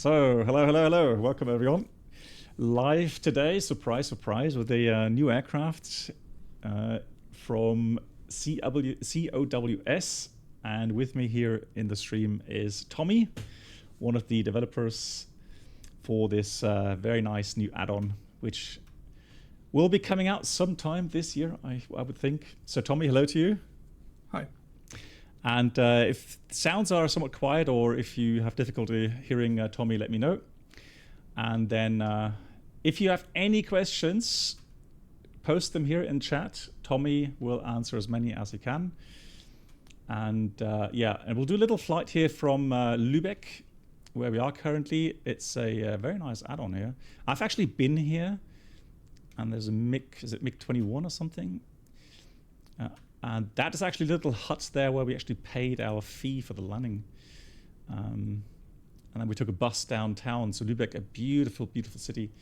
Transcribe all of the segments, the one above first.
So, hello. Welcome, everyone. Live today, surprise, surprise, with a new aircraft from COWS. And with me here in the stream is Tommy, one of the developers for this very nice new add-on, which will be coming out sometime this year, I would think. So, Tommy, hello to you. Hi. And if sounds are somewhat quiet or if you have difficulty hearing Tommy, let me know. And then if you have any questions, post them here in chat. Tommy will answer as many as he can. And yeah, and we'll do a little flight here from Lübeck, where we are currently. It's a very nice add-on here. I've actually been here, and there's a MiG, is it MiG-21 or something? And that is actually a little hut there where we actually paid our fee for the landing. And then we took a bus downtown. So Lübeck, a beautiful, beautiful city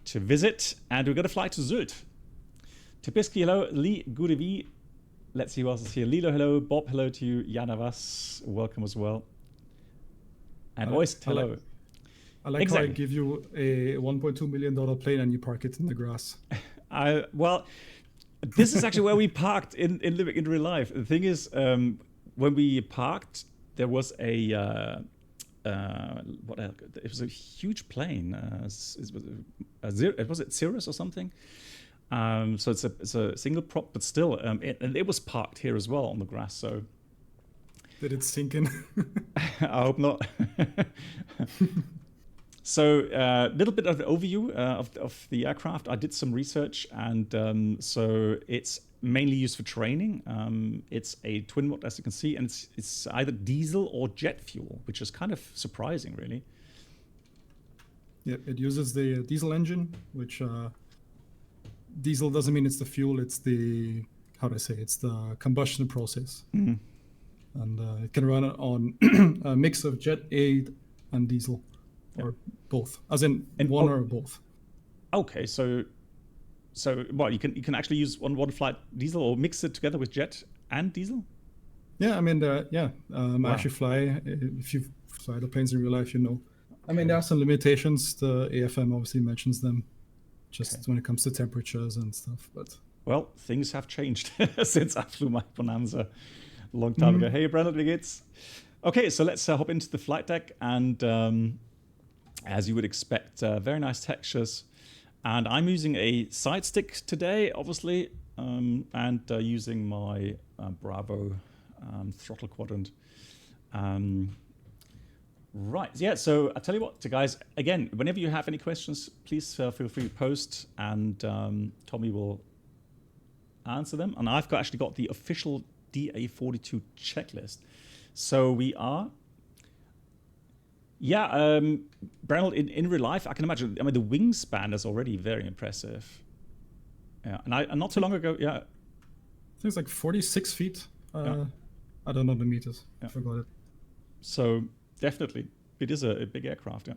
to visit. And we're going to fly to Sylt. Tipiski, hello. Lee, Gudevi. Let's see who else is here. Lilo, hello. Bob, hello to you. Jana Vas, welcome as well. And Oist, hello. I like how I give you a $1.2 million plane and you park it in the grass. Well, this is actually where we parked in Lübeck in real life. The thing is, when we parked, there was a it was a huge plane. Was it Cirrus or something? So it's a single prop, but still, and it was parked here as well on the grass. So did it sink in? I hope not. So a little bit of an overview of the aircraft. I did some research, and so it's mainly used for training. It's a twin mod, as you can see, and it's either diesel or jet fuel, which is kind of surprising, really. Yeah, it uses the diesel engine, which diesel doesn't mean it's the fuel. It's the, how do I say, it's the combustion process. Mm-hmm. And it can run on a mix of jet, aid, and diesel. Or both, as in one or both. Okay, so what you can actually use one flight diesel or mix it together with jet and diesel. Yeah, I mean, I Wow. actually fly. If you fly the planes in real life, you know. I mean, there are some limitations. The AFM obviously mentions them, just when it comes to temperatures and stuff. But well, things have changed since I flew my Bonanza a long time ago. Hey, Brandon, wie geht's? Okay, so let's hop into the flight deck and. As you would expect, very nice textures. And I'm using a side stick today, obviously, and using my Bravo throttle quadrant. Right, yeah, so I'll tell you what, guys, again, whenever you have any questions, please feel free to post, and Tommy will answer them. And I've actually got the official DA42 checklist. So we are... Yeah, Brennel, in real life, I can imagine. I mean, the wingspan is already very impressive. Yeah, and not so long ago, yeah. I think it's like 46 feet. I don't know the meters. Yeah. I forgot it. So definitely, it is a big aircraft. Yeah.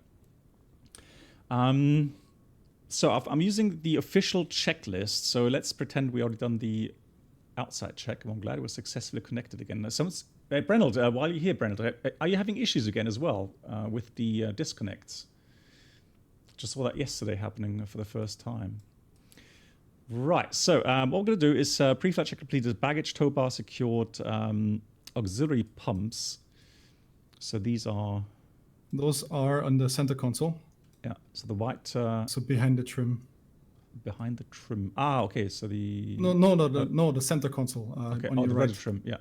So I'm using the official checklist. So let's pretend we already done the outside check. I'm glad it was successfully connected again. Brennel, while you're here, Brennel, are you having issues again as well with the disconnects? Just saw that yesterday happening for the first time. Right, so what we're going to do is pre-flight check completed, baggage tow bar secured, auxiliary pumps. So these are... Those are on the center console. Yeah, so the white... so behind the trim. Behind the trim. Ah, okay, so the... No, the center console. Okay, on your the right. red trim, yeah.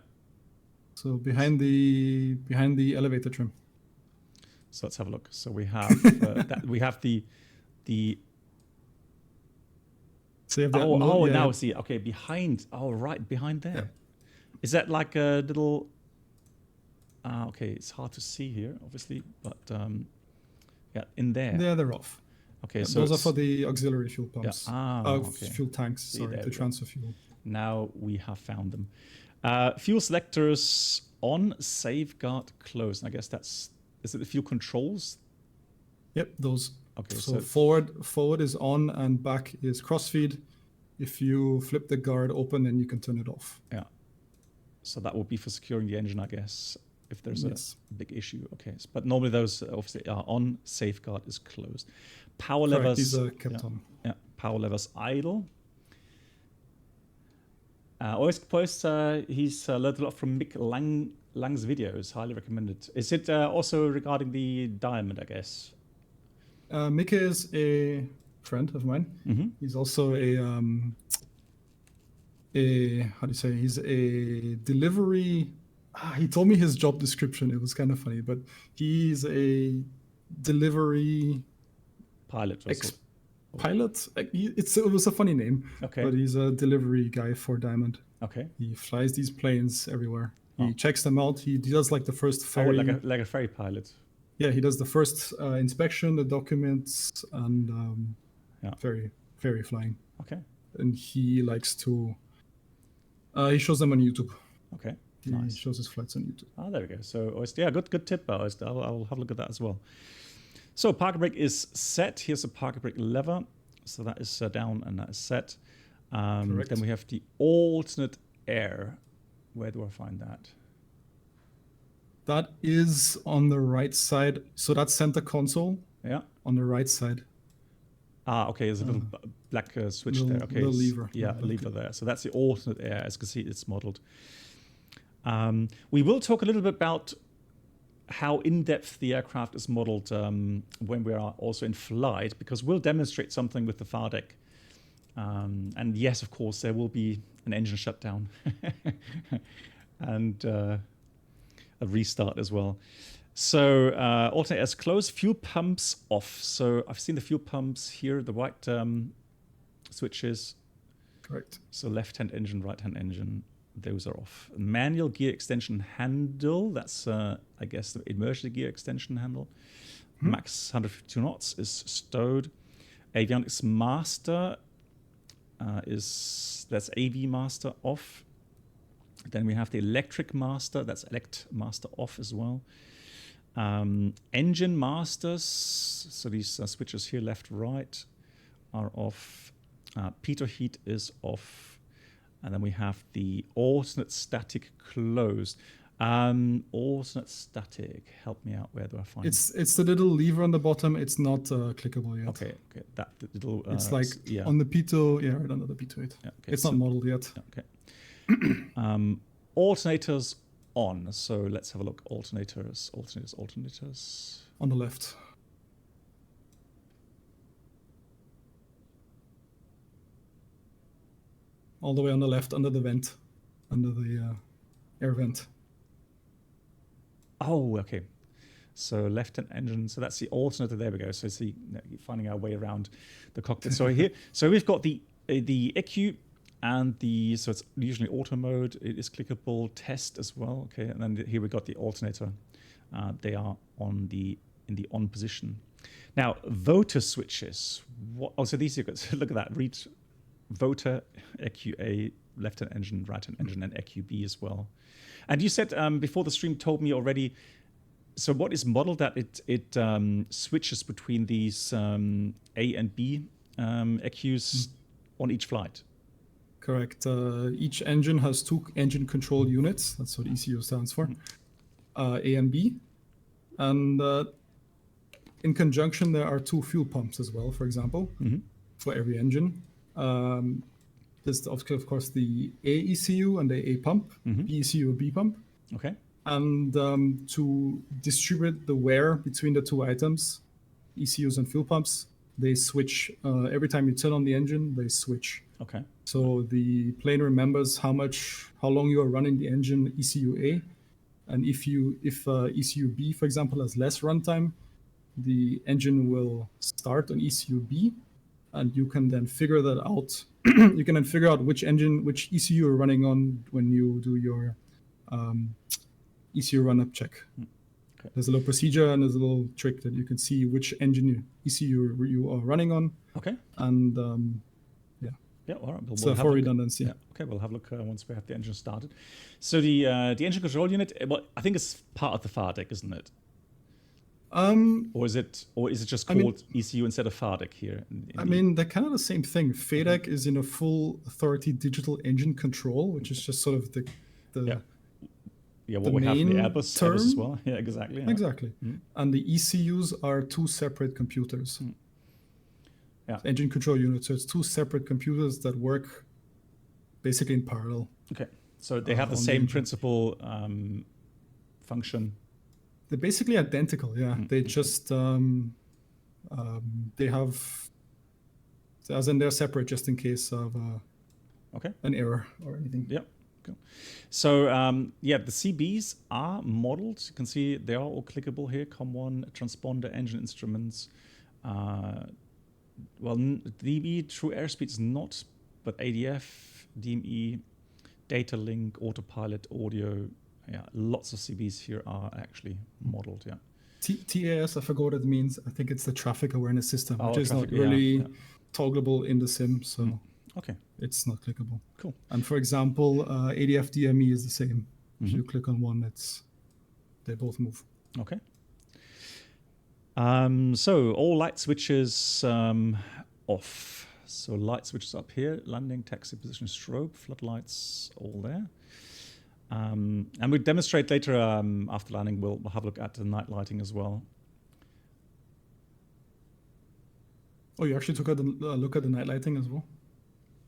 So behind the elevator trim. So let's have a look. So we have that. We have the. So you have the now see. Okay, behind. Oh, right behind there. Yeah. Is that like a little? Okay, it's hard to see here, obviously, but yeah, in there. Yeah, they're off. Okay, yeah, so those are for the auxiliary fuel pumps. Yeah. Okay. Fuel tanks. Sorry, to transfer fuel. Now we have found them. Fuel selectors on, safeguard closed. I guess is it the fuel controls? Yep, those. Okay, so forward is on and back is crossfeed. If you flip the guard open, then you can turn it off. Yeah. So that would be for securing the engine, I guess. if there's Yes. a big issue. Okay, but normally those obviously are on. Safeguard is closed. Power Correct, levers. these are kept on. Yeah, power levers idle. Always post. He's learned a lot from Mick Lang's videos. Highly recommended. Is it also regarding the diamond? I guess. Mick is a friend of mine. He's also a how do you say? He's a delivery. He told me his job description. It was kind of funny, but he's a delivery pilot. Pilot. It was a funny name. Okay. But he's a delivery guy for Diamond. Okay. He flies these planes everywhere. He checks them out. He does like the first ferry. Like a ferry pilot. Yeah, he does the first inspection, the documents, and ferry flying. Okay. And he likes to. He shows them on YouTube. Okay. He Nice. shows his flights on YouTube. Oh, there we go. So, yeah, good tip. I'll have a look at that as well. So, parking brake is set. Here's a parking brake lever. So that is down and that is set. Then we have the alternate air. Where do I find that? That is on the right side. So that's center console. Yeah. On the right side. Okay. There's a little black switch there. Okay. Little lever. Yeah, a lever there. So that's the alternate air. As you can see, it's modeled. We will talk a little bit about how in-depth the aircraft is modeled when we are also in flight, because we'll demonstrate something with the FARDEC. And yes, of course, there will be an engine shutdown and a restart as well. So alternate airs closed, fuel pumps off. So I've seen the fuel pumps here, the white switches. Correct. So left-hand engine, right-hand engine. Those are off. Manual gear extension handle. That's, I guess, the emergency gear extension handle. Max 152 knots is stowed. Avionics master that's AV master off. Then we have the electric master. That's elect master off as well. Engine masters. So these switches here, left, right, are off. Pitot heat is off. And then we have the alternate static closed. Alternate static. Help me out. Where do I find it? It's the little lever on the bottom. It's not clickable yet. Okay. That little. It's like on the Pitot. Yeah, right under the Pitot. Yeah, okay, it's not modeled yet. Okay. Alternators on. So let's have a look. Alternators. On the left. All the way on the left, under the vent, under the air vent. Oh, okay. So left-hand engine. So that's the alternator. There we go. So see, finding our way around the cockpit. So here, so we've got the EQ and so it's usually auto mode. It is clickable. Test as well. Okay, and then here we got the alternator. They are in the on position. Now voter switches. So these you got. Look at that. Read. Voter, EQA, left-hand engine, right-hand engine, and EQB as well. And you said before the stream told me already, so what is modeled that it switches between these A and B EQs on each flight? Correct. Each engine has 2 engine control units. That's what ECU stands for. A and B. And in conjunction, there are 2 fuel pumps as well, for example, for every engine. There's of course the A ECU and the A pump, B ECU, B pump. Okay. And to distribute the wear between the 2 items, ECUs and fuel pumps, they switch. Every time you turn on the engine, they switch. Okay. So the plane remembers how long you are running the engine ECU A, and if ECU B, for example, has less runtime, the engine will start on ECU B. And you can then figure that out. You can then figure out which ECU you're running on when you do your ECU run-up check. Okay. There's a little procedure and there's a little trick that you can see which engine ECU you are running on. Okay. And yeah, all right. So for redundancy. Yeah. Okay, we'll have a look once we have the engine started. So the engine control unit, well, I think it's part of the FARDEC, isn't it? Or is it just called ECU instead of FARDEC here? They're kind of the same thing. FADEC is in a full authority digital engine control, which is just sort of the what the we have in the main Airbus term. as well. Yeah, exactly. Yeah. Exactly. And the ECUs are two separate computers. Yeah. Engine control units. So it's two separate computers that work basically in parallel. Okay. So they have the same principal function. They're basically identical. Yeah. They just they have, as in they're separate just in case of an error or anything. Yep. Cool. So yeah, the CBs are modeled. You can see they are all clickable here. COM1, transponder, engine instruments. Well, DME true airspeed is not, but ADF, DME, data link, autopilot, audio. Yeah, lots of CBs here are actually modeled. Yeah. TAS, I forgot what it means. I think it's the traffic awareness system, which is traffic, not really toggleable in the sim, so okay, it's not clickable. Cool. And for example, ADF DME is the same. If you click on one, they both move. Okay. So all light switches off. So light switches up here, landing, taxi position, strobe, floodlights, all there. And we'll demonstrate later after landing. We'll have a look at the night lighting as well. Oh, you actually took a look at the night lighting as well?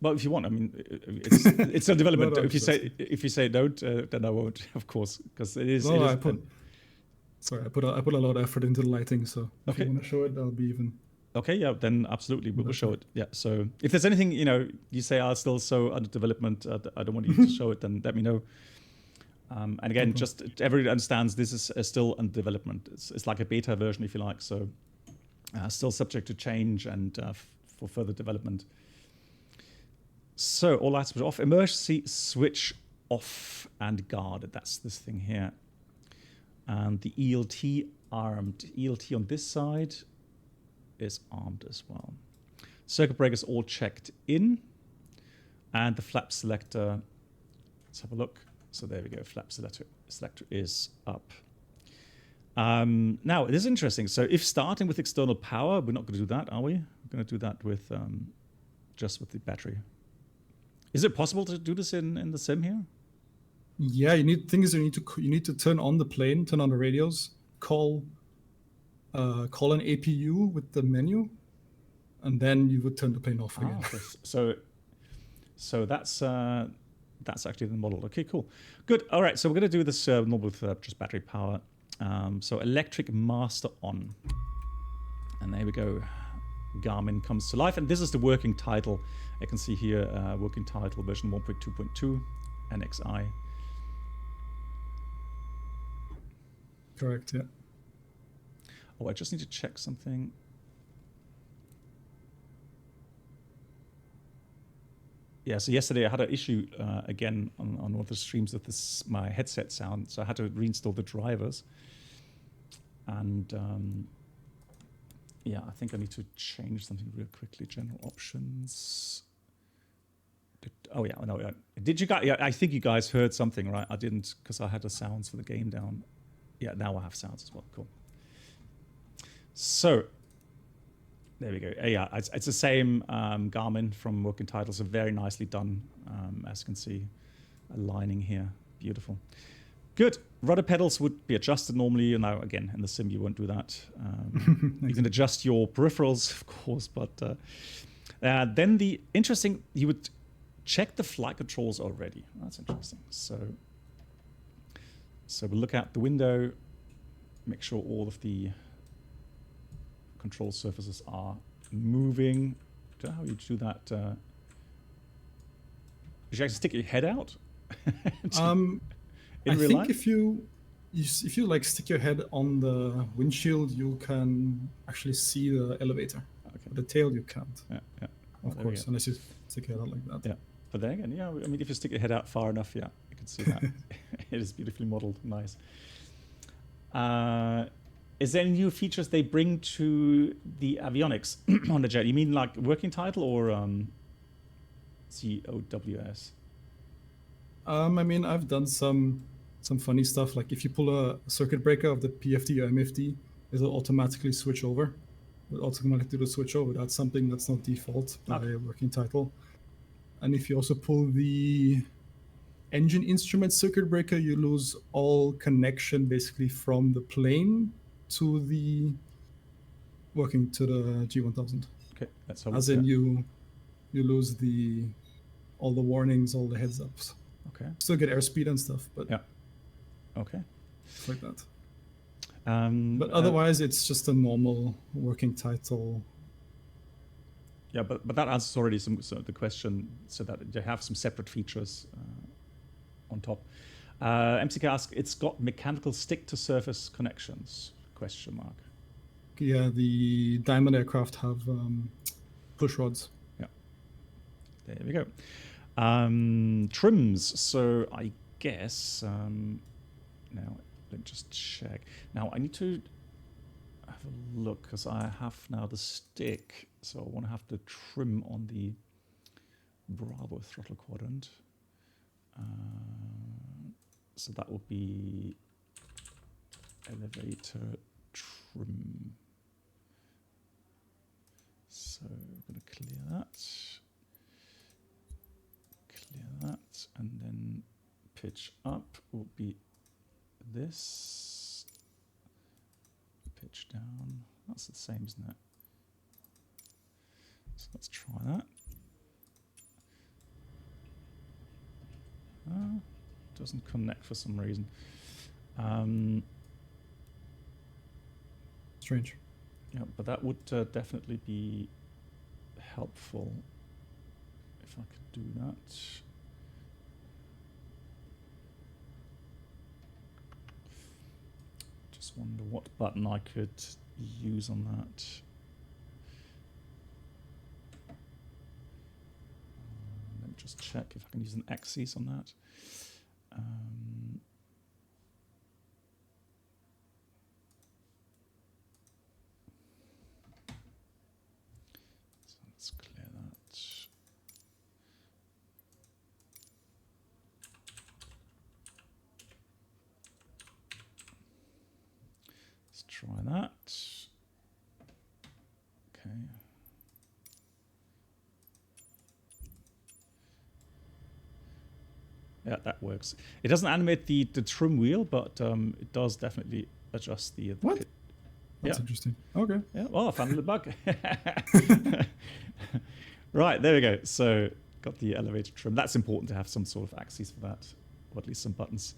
Well, if you want, I mean, it's a development. No, if you say don't, then I won't, of course, because it is. No, I put a lot of effort into the lighting, so if okay. you want to show it, that'll be even. Okay, yeah, then absolutely, we will show it. Yeah, so if there's anything you say are still so under development, I don't want you to show it, then let me know. And again, just everybody understands this is still under development. It's like a beta version, if you like, so still subject to change and for further development. So all lights switch off, emergency switch off and guarded. That's this thing here. And the ELT armed. ELT on this side is armed as well. Circuit breakers all checked in. And the flap selector, let's have a look. So there we go, flap selector is up. Now, it is interesting. So if starting with external power, we're not going to do that, are we? We're going to do that with just with the battery. Is it possible to do this in the sim here? Yeah, you need to turn on the plane, turn on the radios, call an APU with the menu, and then you would turn the plane off again. Okay. So that's actually the model. Okay, cool, good. All right, so we're going to do this normal with just battery power. So electric master on, and there we go. Garmin comes to life, and this is the working title. I can see here working title version 1.2.2 NXI. Correct, yeah. Oh, I just need to check something. Yeah, so yesterday I had an issue again on one of the streams with my headset sound, so I had to reinstall the drivers. And yeah, I think I need to change something real quickly. General options. Oh yeah, no. Did you guys? Yeah, I think you guys heard something, right? I didn't, because I had the sounds for the game down. Yeah, now I have sounds as well. Cool. So there we go. Yeah, it's the same Garmin from working titles. So very nicely done, as you can see, aligning here. Beautiful. Good. Rudder pedals would be adjusted normally. Now, again, in the sim, you won't do that. You can adjust your peripherals, of course, but then you would check the flight controls already. That's interesting. So we'll look out the window, make sure all of the control surfaces are moving. I don't know how you do that. Did you actually stick your head out? I think if you like stick your head on the windshield, you can actually see the elevator. Okay. The tail you can't. Yeah. Of course, unless you stick your head out like that. Yeah. But then again, yeah, I mean, if you stick your head out far enough, yeah, you can see that. It is beautifully modeled. Nice. Is there any new features they bring to the avionics on the jet? You mean like working title or COWS? I mean, I've done some funny stuff. Like if you pull a circuit breaker of the PFD or MFD, it'll automatically switch over. It'll automatically do the switch over. That's something that's not default by a working title. And if you also pull the engine instrument circuit breaker, you lose all connection basically from the plane to the working to the G1000. Okay, let's have a As look. in you lose all the warnings, all the heads ups. Okay. Still get airspeed and stuff, but Yeah. Okay. it's like that. But otherwise, it's just a normal working title. Yeah, but that answers already the question, so that they have some separate features on top. MCK asks, it's got mechanical stick-to-surface connections? Question mark. Yeah, the Diamond aircraft have push rods. Yeah. There we go. Trims. So I guess now let me just check. Now I need to have a look because I have now the stick, so I want to have the trim on the Bravo throttle quadrant. So that will be elevator trim. So I'm going to clear that, and then pitch up will be this. Pitch down. That's the same, isn't it? So let's try that. Doesn't connect for some reason. Strange. Yeah, but that would definitely be helpful if I could do that. Just wonder what button I could use on that. Let me just check if I can use an axis on that. So let's clear that. Let's try that. Okay. Yeah, that works. It doesn't animate the trim wheel, but it does definitely adjust the What? pit. That's interesting. Okay. Yeah, well, I found a little bug. Right, there we go. So got the elevator trim. That's important to have some sort of axis for that, or at least some buttons.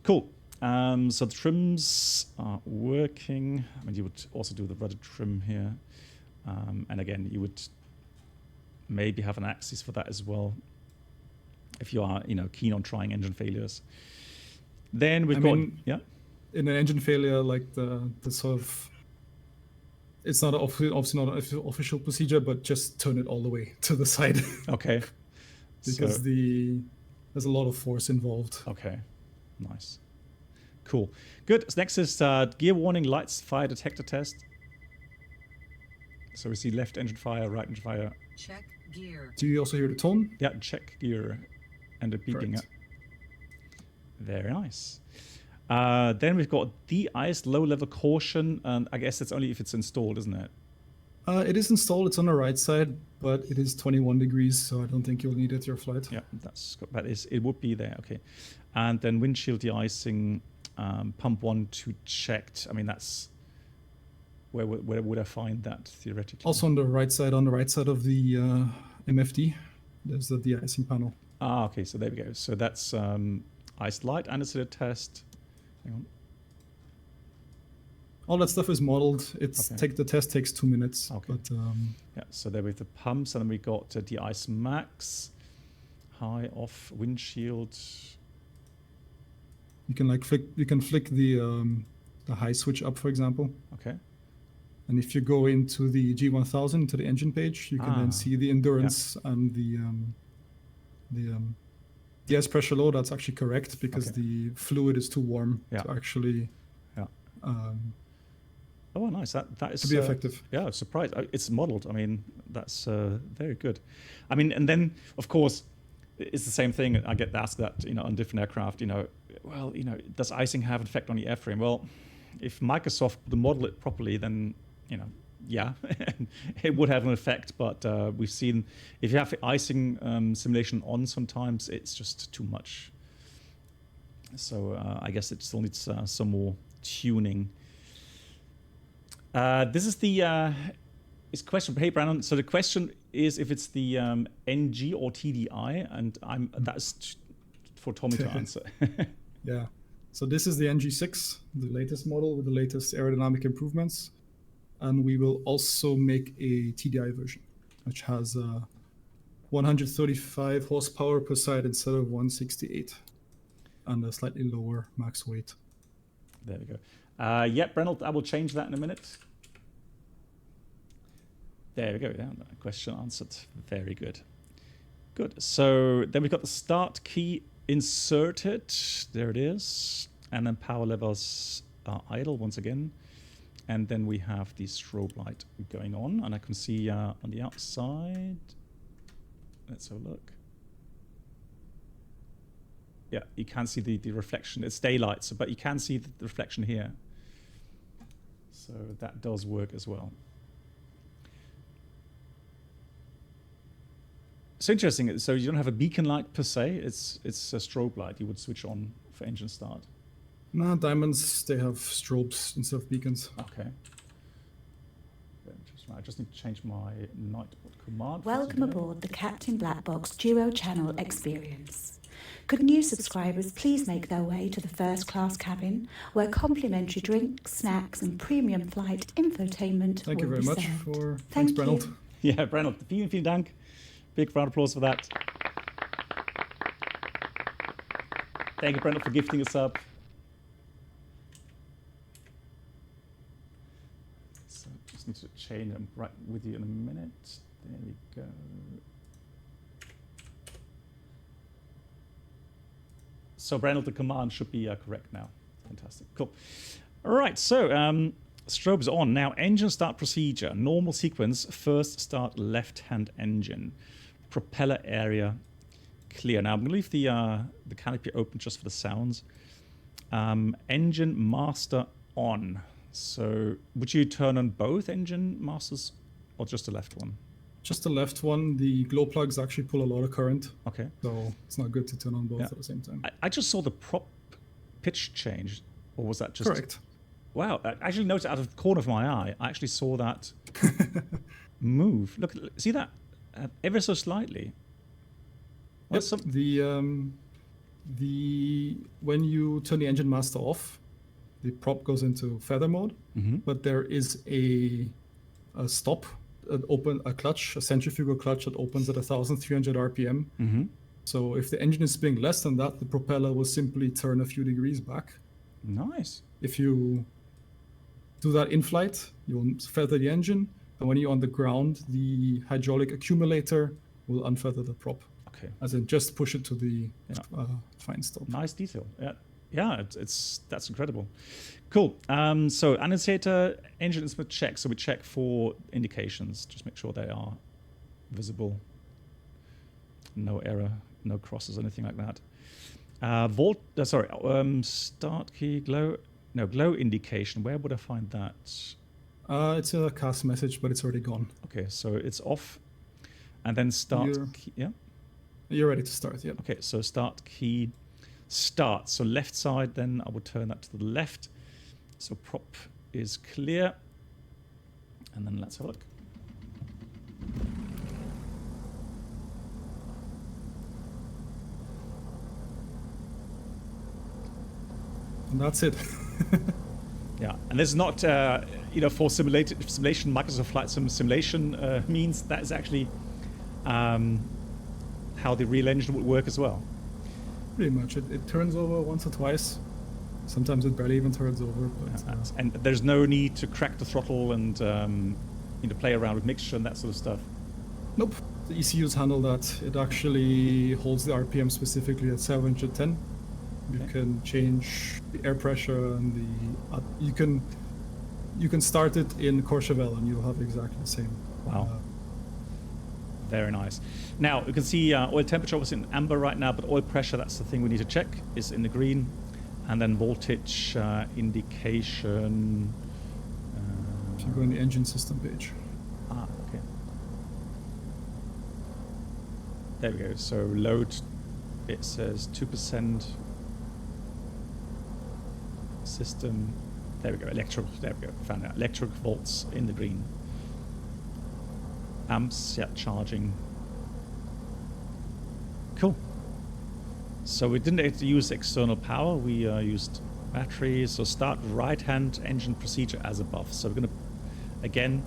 Cool. So the trims are working. I mean, you would also do the rudder trim here. And again, you would maybe have an axis for that as well, if you are, keen on trying engine failures. Then we've got, yeah. In an engine failure, like the sort of, it's not obviously not an official procedure, but just turn it all the way to the side. Okay. Because there's a lot of force involved. Okay. Nice. Cool. Good. So next is gear warning lights fire detector test. So we see left engine fire, right engine fire. Check gear. Do you also hear the tone? Yeah, check gear and the beeping. Correct. Very nice. Then we've got de-iced low-level caution, and I guess it's only if it's installed, isn't it? It is installed. It's on the right side, but it is 21 degrees, so I don't think you'll need it at your flight. Yeah, it would be there. Okay. And then windshield de-icing, pump 1 to checked. I mean, that's where would I find that theoretically? Also on the right side of the MFD, there's the de-icing panel. Ah, okay. So there we go. So that's iced light anesthetic test. Hang on. All that stuff is modeled. The test takes 2 minutes. Okay. But, yeah. So there with the pumps, and then we got de-ice max, high off windshield. You can flick the high switch up, for example. Okay. And if you go into the G1000 to the engine page, you can then see the endurance and the gas pressure low. That's actually correct because the fluid is too warm to actually. Yeah. Oh, nice. That is to be effective. Yeah, surprised. It's modeled. I mean, that's very good. I mean, and then of course, it's the same thing. I get asked that on different aircraft. Well, does icing have an effect on the airframe? Well, if Microsoft would model it properly, then yeah, it would have an effect. But we've seen if you have icing simulation on, sometimes it's just too much. So I guess it still needs some more tuning. This is the question. Hey, Brandon. So the question is if it's the NG or TDI, and that's for Tommy to answer. Yeah. So this is the NG6, the latest model with the latest aerodynamic improvements, and we will also make a TDI version, which has 135 horsepower per side instead of 168, and a slightly lower max weight. There we go. Yeah, Brennel, I will change that in a minute. There we go. Yeah, question answered. Very good. Good. So then we've got the start key inserted. There it is. And then power levels are idle once again. And then we have the strobe light going on. And I can see on the outside. Let's have a look. Yeah, you can see the reflection. It's daylight, but you can see the reflection here. So that does work as well. So interesting. So you don't have a beacon light per se. It's a strobe light you would switch on for engine start. No, Diamonds, they have strobes instead of beacons. Okay. I just need to change my nightboard command. Welcome aboard the Captain Black Box Duo Channel experience. Could new subscribers please make their way to the first class cabin, where complimentary drinks, snacks, and premium flight infotainment Thank you will very be much served. thanks, Thank Brennel. you. Yeah, Brennel, vielen Dank. Big round of applause for that. Thank you, Brennel, for gifting us up. So just need to change them right with you in a minute. There we go. So Brennel, the command should be correct now. Fantastic. Cool. All right, so strobe is on. Now, engine start procedure. Normal sequence, first start left-hand engine. Propeller area clear. Now, I'm going to leave the canopy open just for the sounds. Engine master on. So would you turn on both engine masters or just the left one? Just the left one. The glow plugs actually pull a lot of current. Okay. So it's not good to turn on both at the same time. I just saw the prop pitch change. Or was that just... Correct. Wow. I actually noticed out of the corner of my eye, I actually saw that move. Look, see that? Ever so slightly. Yep. When you turn the engine master off, the prop goes into feather mode, but there is a stop, a clutch, a centrifugal clutch that opens at 1,300 RPM. So if the engine is spinning less than that, the propeller will simply turn a few degrees back. Nice. If you do that in flight, you'll feather the engine, and when you're on the ground, the hydraulic accumulator will unfeather the prop. Okay. As in, just push it to the fine stop. Nice detail. Yeah, that's incredible. Cool. So annunciator, engine instrument check. So we check for indications. Just make sure they are visible. No error, no crosses, anything like that. Start key, glow. No, glow indication. Where would I find that? It's a cast message, but it's already gone. Okay, so it's off. And then start key. Yeah. You're ready to start, yeah. Okay, so start key, start. So left side, then I will turn that to the left. So prop is clear. And then let's have a look. And that's it. Yeah, and this is not, for simulation, Microsoft Flight Simulation means that is actually how the real engine would work as well. Pretty much. It turns over once or twice. Sometimes it barely even turns over. But, and there's no need to crack the throttle and play around with mixture and that sort of stuff. Nope. The ECUs handle that. It actually holds the RPM specifically at 710. You can change the air pressure and you can start it in Courchevel and you'll have exactly the same. Wow. Very nice. Now you can see oil temperature was in amber right now, but oil pressure, that's the thing we need to check, is in the green. And then voltage indication. If you go in the engine system page. Okay. There we go. So load, it says 2%. system. There we go. Electric. There we go. Found out. Electric volts in the green. Amps. Yeah, charging. Cool. So we didn't use external power. We used batteries. So start right-hand engine procedure as above. So we're going to again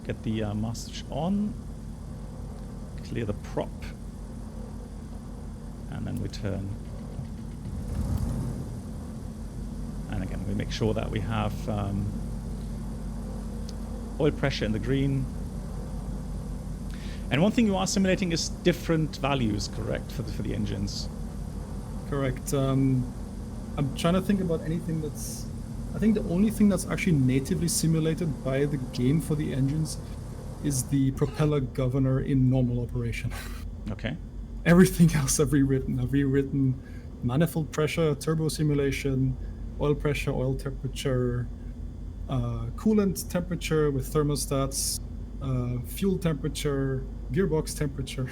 get the master switch on. Clear the prop. And then we turn. And again, we make sure that we have oil pressure in the green. And one thing you are simulating is different values, correct, for the engines? Correct. I'm trying to think about anything that's... I think the only thing that's actually natively simulated by the game for the engines is the propeller governor in normal operation. Okay. Everything else I've rewritten. I've rewritten manifold pressure, turbo simulation, oil pressure, oil temperature, coolant temperature with thermostats, fuel temperature, gearbox temperature.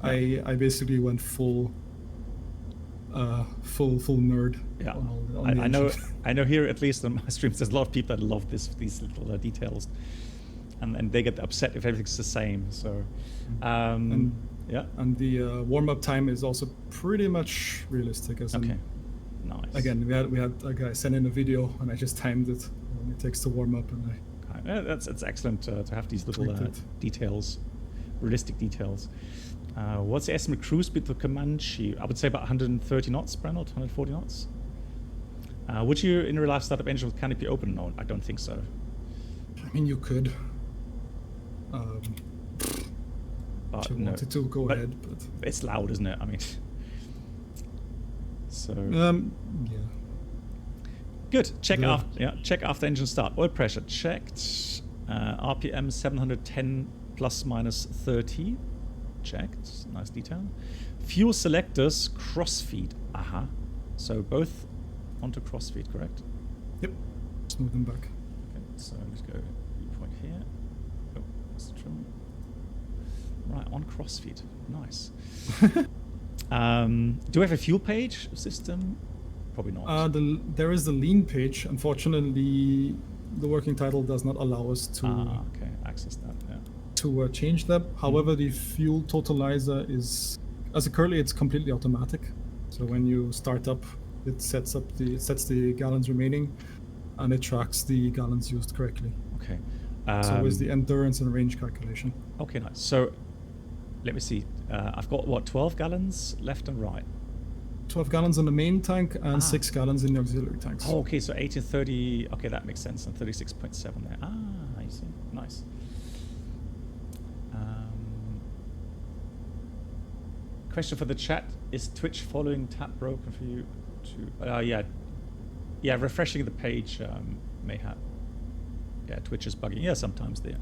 Yeah. I basically went full nerd. Yeah, I know here, at least on my streams, there's a lot of people that love these little details, and they get upset if everything's the same. So, yeah. And the warm-up time is also pretty much realistic. Okay. Nice. Again, we had a guy send in a video, and I just timed it when it takes to warm up, and that's excellent to have these little details, realistic details. What's the estimate cruise speed for Comanche? I would say about 130 knots, Brennard, 140 knots. Would you in real life start up engine with canopy open? No, I don't think so. I mean, you could. If you wanted to, go ahead. But it's loud, isn't it? I mean, so. Yeah. Good. Check after engine start. Oil pressure checked. RPM 710 plus minus 30. Checked. Nice detail. Fuel selectors crossfeed. Aha. So both onto crossfeed, correct? Yep. Smooth them back. Okay. So let's go viewpoint here. Oh, that's the trim. Right, on crossfeed. Nice. Do we have a fuel page system? Probably not. There is the lean page. Unfortunately, the working title does not allow us to access that. Yeah. To change that. However, the fuel totalizer is, as currently, it's completely automatic. So when you start up, it sets the gallons remaining, and it tracks the gallons used correctly. Okay. So is the endurance and range calculation. Okay, nice. So let me see. I've got what, 12 gallons left and right. 12 gallons in the main tank and 6 gallons in the auxiliary tanks. Oh, okay, so 1830. Okay, that makes sense. And 36.7 there. Ah, I see. Nice. Question for the chat: is Twitch following tap broken for you? Yeah. Refreshing the page may have. Yeah, Twitch is bugging. Yeah, sometimes there.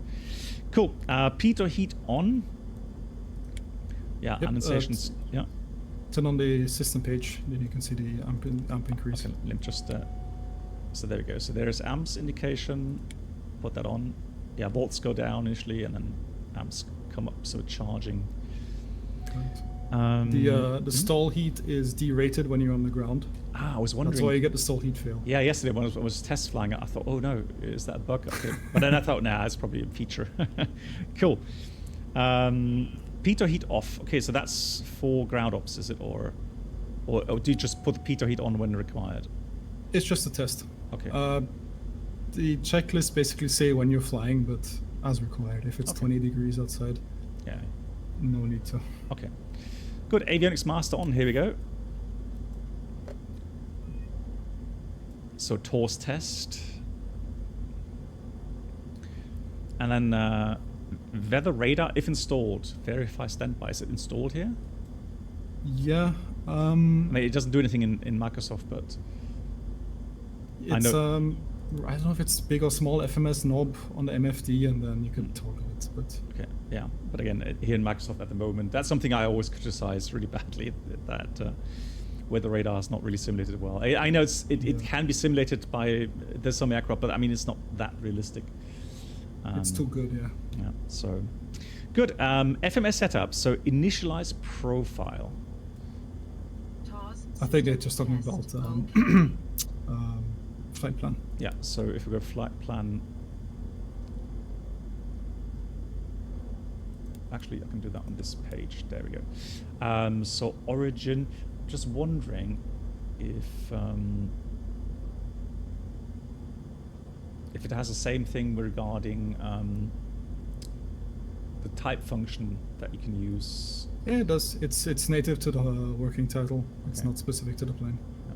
Cool. Pitot heat on. Yeah, yep, annotations. Yeah. Turn on the system page, then you can see the amp increase. Okay, let me just. So there we go. So there's amps indication. Put that on. Yeah, volts go down initially, and then amps come up. So it's charging. Correct. The stall heat is derated when you're on the ground. I was wondering. That's why you get the stall heat fail. Yeah, yesterday when I was test flying it, I thought, oh no, is that a bug? Okay. But then I thought, nah, it's probably a feature. Cool. Pitot heat off. Okay, so that's for ground ops, is it? Or do you just put the pitot heat on when required? It's just a test. Okay. The checklists basically say when you're flying, but as required. If it's 20 degrees outside, no need to. Okay. Good. Avionics master on. Here we go. So TORS test. And then weather radar, if installed, verify standby. Is it installed here? Yeah. I mean, it doesn't do anything in Microsoft, but it's, I don't know if it's big or small FMS knob on the MFD, and then you can toggle it. But okay, yeah. But again, here in Microsoft at the moment, that's something I always criticize really badly, that weather radar is not really simulated well. I know it can be simulated by there's some aircraft, but I mean it's not that realistic. It's too good, yeah. So good. FMS setup. So initialize profile. I think they're just talking about flight plan. Yeah, so if we go flight plan, actually I can do that on this page. There we go. So origin, just wondering if it has the same thing regarding the type function that you can use. Yeah, it does. It's native to the working title. It's Okay. not specific to the plane. Yeah.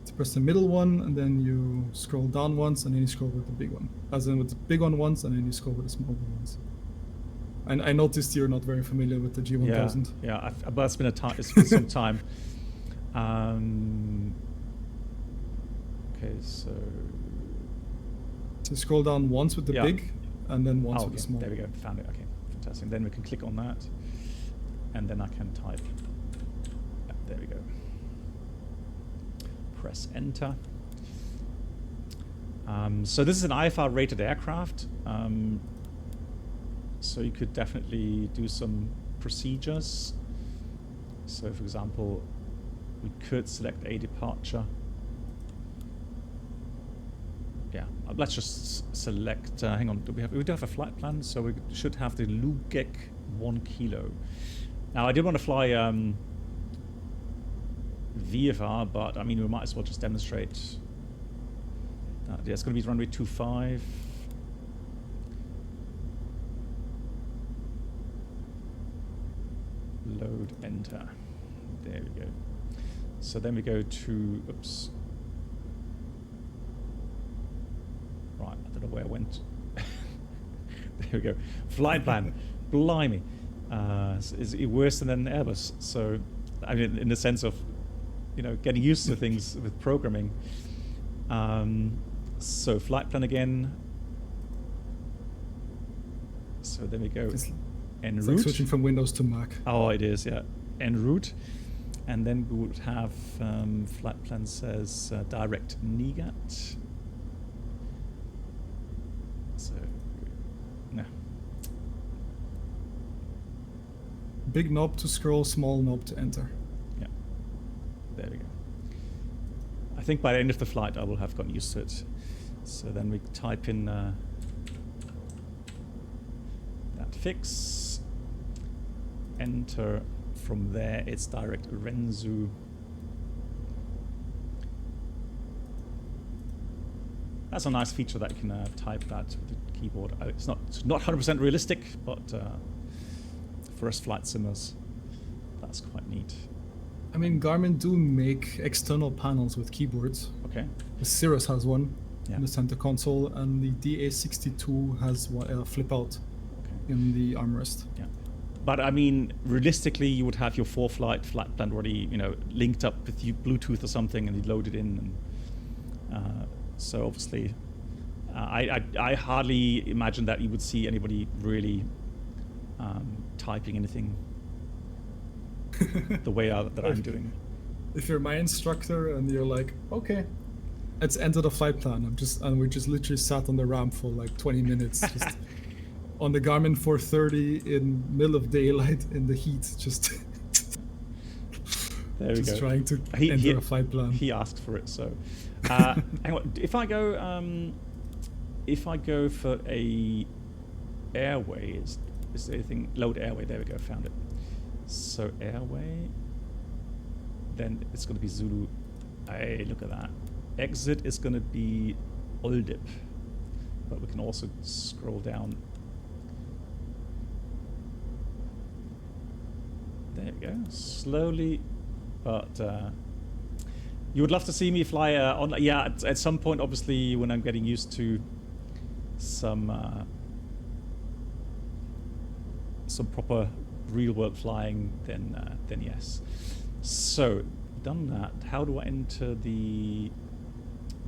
To press the middle one, and then you scroll down once, and then you scroll with the big one. As in with the big one once, and then you scroll with the small one once. And I noticed you're not very familiar with the G1000. Yeah, but it's been it's been some time. Okay, so scroll down once with the big, and then once with the small. There we go, found it. Okay, fantastic. Then we can click on that, and then I can type. There we go. Press enter. So this is an IFR rated aircraft. So you could definitely do some procedures. So for example, we could select a departure. Yeah, let's just select, hang on, we do have a flight plan, so we should have the Lübeck 1 kilo. Now I did want to fly VFR, but I mean we might as well just demonstrate that. Yeah, it's going to be runway 25. Load, enter. There we go. So then we go to, oops. Right, I don't know where I went. There we go. Flight plan. Blimey. Is it worse than an Airbus? So, I mean, in the sense of, you know, getting used to things with programming. So flight plan again. So then we go. En It's route. like switching from Windows to Mac. Oh, it is, yeah. En route. And then we would have flight plan says direct NIGAT. So, no. Big knob to scroll, small knob to enter. Yeah. There we go. I think by the end of the flight I will have gotten used to it. So then we type in that fix. Enter. From there it's direct Renzu. That's a nice feature that you can type that with the keyboard. It's not 100% realistic, but for us flight simmers, that's quite neat. I mean, Garmin do make external panels with keyboards. Okay. The Cirrus has one Yeah. in the center console, and the DA42 has a flip out in the armrest. Yeah. But I mean, realistically, you would have your flight plan already, you know, linked up with Bluetooth or something, and you load it in. And so obviously, I hardly imagine that you would see anybody really typing anything the way that I'm doing. If you're my instructor and you're like, okay, let's enter the flight plan. And we just literally sat on the ramp for like 20 minutes, just on the Garmin 430 in middle of daylight in the heat, just there we just go. Trying to enter a flight plan. He asked for it, so hang on. If I go for a airway, is there anything? Load airway. There we go. Found it. So airway. Then it's going to be Zulu. Hey, look at that. Exit is going to be Oldip, but we can also scroll down. There we go. Slowly, but you would love to see me fly on. Yeah, at some point, obviously, when I'm getting used to some proper real-world flying, then yes. So, done that. How do I enter the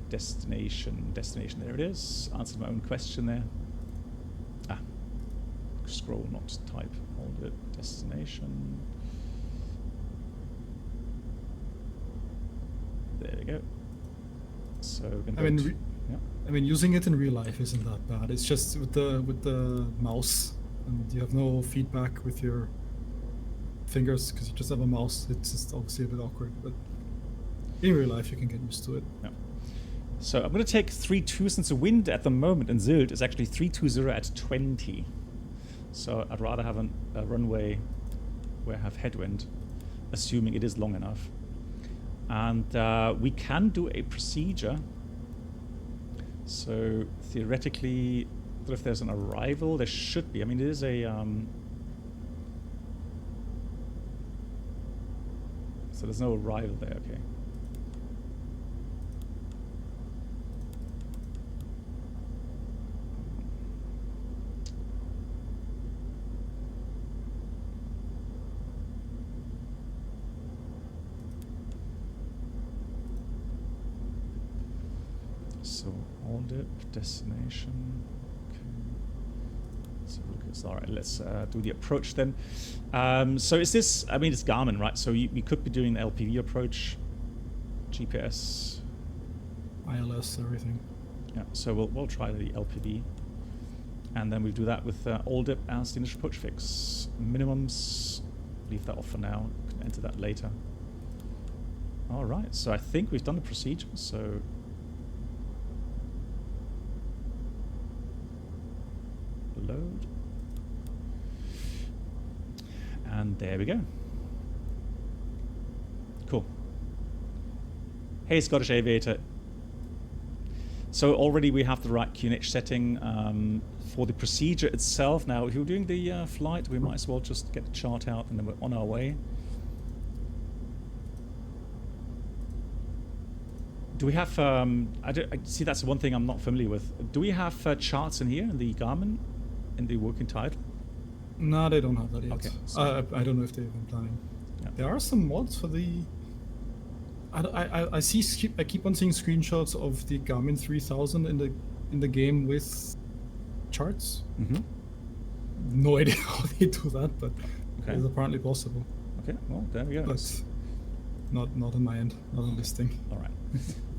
destination? Destination, there it is. Answered my own question there. Scroll, not type. Hold it. Destination. There we go. So we're gonna I mean, using it in real life isn't that bad. It's just with the mouse, and you have no feedback with your fingers because you just have a mouse. It's just obviously a bit awkward, but in real life you can get used to it. Yeah. So I'm going to take 3-2 since the wind at the moment in Sylt is actually 320 at 20. So I'd rather have a runway where I have headwind, assuming it is long enough. And we can do a procedure. So theoretically, if there's an arrival, there should be. I mean, it is a... So there's no arrival there, okay. So all dip destination. Okay. So all right, let's do the approach then. So is this? I mean, it's Garmin, right? So we could be doing the LPV approach, GPS, ILS, everything. Yeah. So we'll try the LPV, and then we'll do that with all dip as the initial approach fix. Minimums, leave that off for now. Can enter that later. All right. So I think we've done the procedure. So. Load. And there we go. Cool. Hey, Scottish Aviator. So already we have the right QNH setting for the procedure itself. Now, if you're doing the flight, we might as well just get the chart out and then we're on our way. Do we have, I see that's one thing I'm not familiar with. Do we have charts in here in the Garmin? In the working title? No, they don't have that yet. Okay. I don't know if they've been planning. Yeah. There are some mods for the... I keep on seeing screenshots of the Garmin 3000 in the game with charts. Mm-hmm. No idea how they do that, but okay. it's apparently possible. Okay, well, there we go. But not on my end, not on this thing. All right.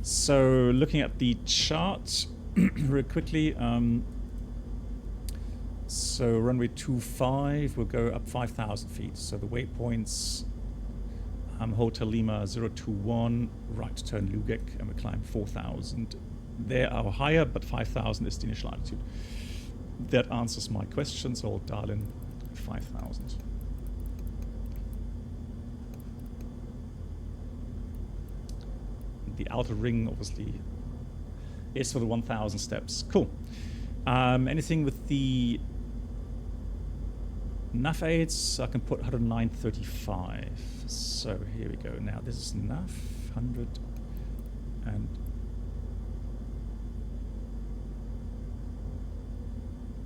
So looking at the chart real quickly, so runway 25 will go up 5,000 feet. So the waypoints, Hotel Lima 021, right turn Lübeck, and we climb 4,000. They are higher, but 5,000 is the initial altitude. That answers my question, so I'll dial in 5,000. The outer ring, obviously, is for the 1,000 steps. Cool. Anything with the nav aids, I can put 109.35. So here we go. Now this is nav 100 and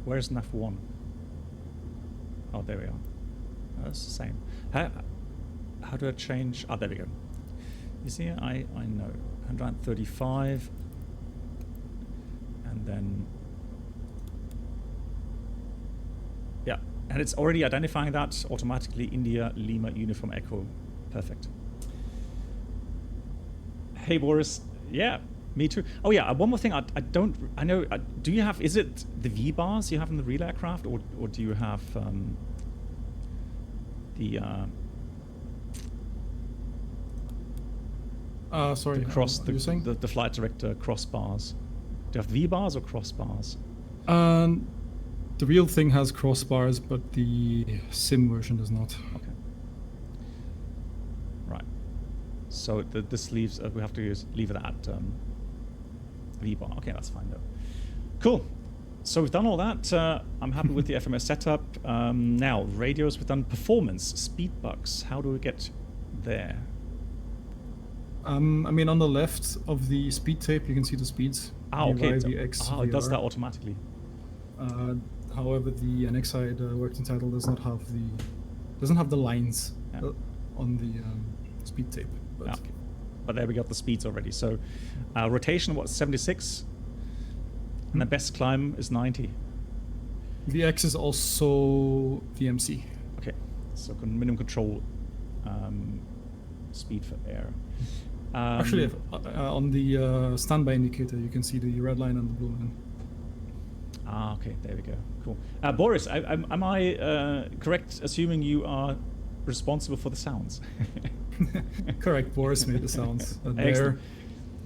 where's nav 1? Oh, there we are. Oh, that's the same. How do I change? Oh, there we go. You see, I know 135, and then. Yeah, and it's already identifying that automatically. India, Lima, Uniform, Echo. Perfect. Hey, Boris. Yeah, me too. Oh, yeah, one more thing. I know, do you have, is it the V-bars you have in the real aircraft, or do you have sorry, the flight director crossbars? Do you have V-bars or crossbars? The real thing has crossbars, but the sim version does not. Okay. Right. So this leaves, we have to leave it at V-bar. Okay, that's fine though. Cool. So we've done all that. I'm happy with the FMS setup. Now, radios, we've done performance, speed bucks. How do we get there? I mean, on the left of the speed tape, you can see the speeds. Ah, okay. It does that automatically. However, the NX side working title doesn't have the lines on the speed tape. But, okay. But there we got the speeds already. So rotation, what, 76? And the best climb is 90. The X is also VMC. Okay, so minimum control speed for air. Actually, on the standby indicator, you can see the red line and the blue line. Ah, okay, there we go. Cool. Boris, am I correct assuming you are responsible for the sounds? Correct, Boris made the sounds. They're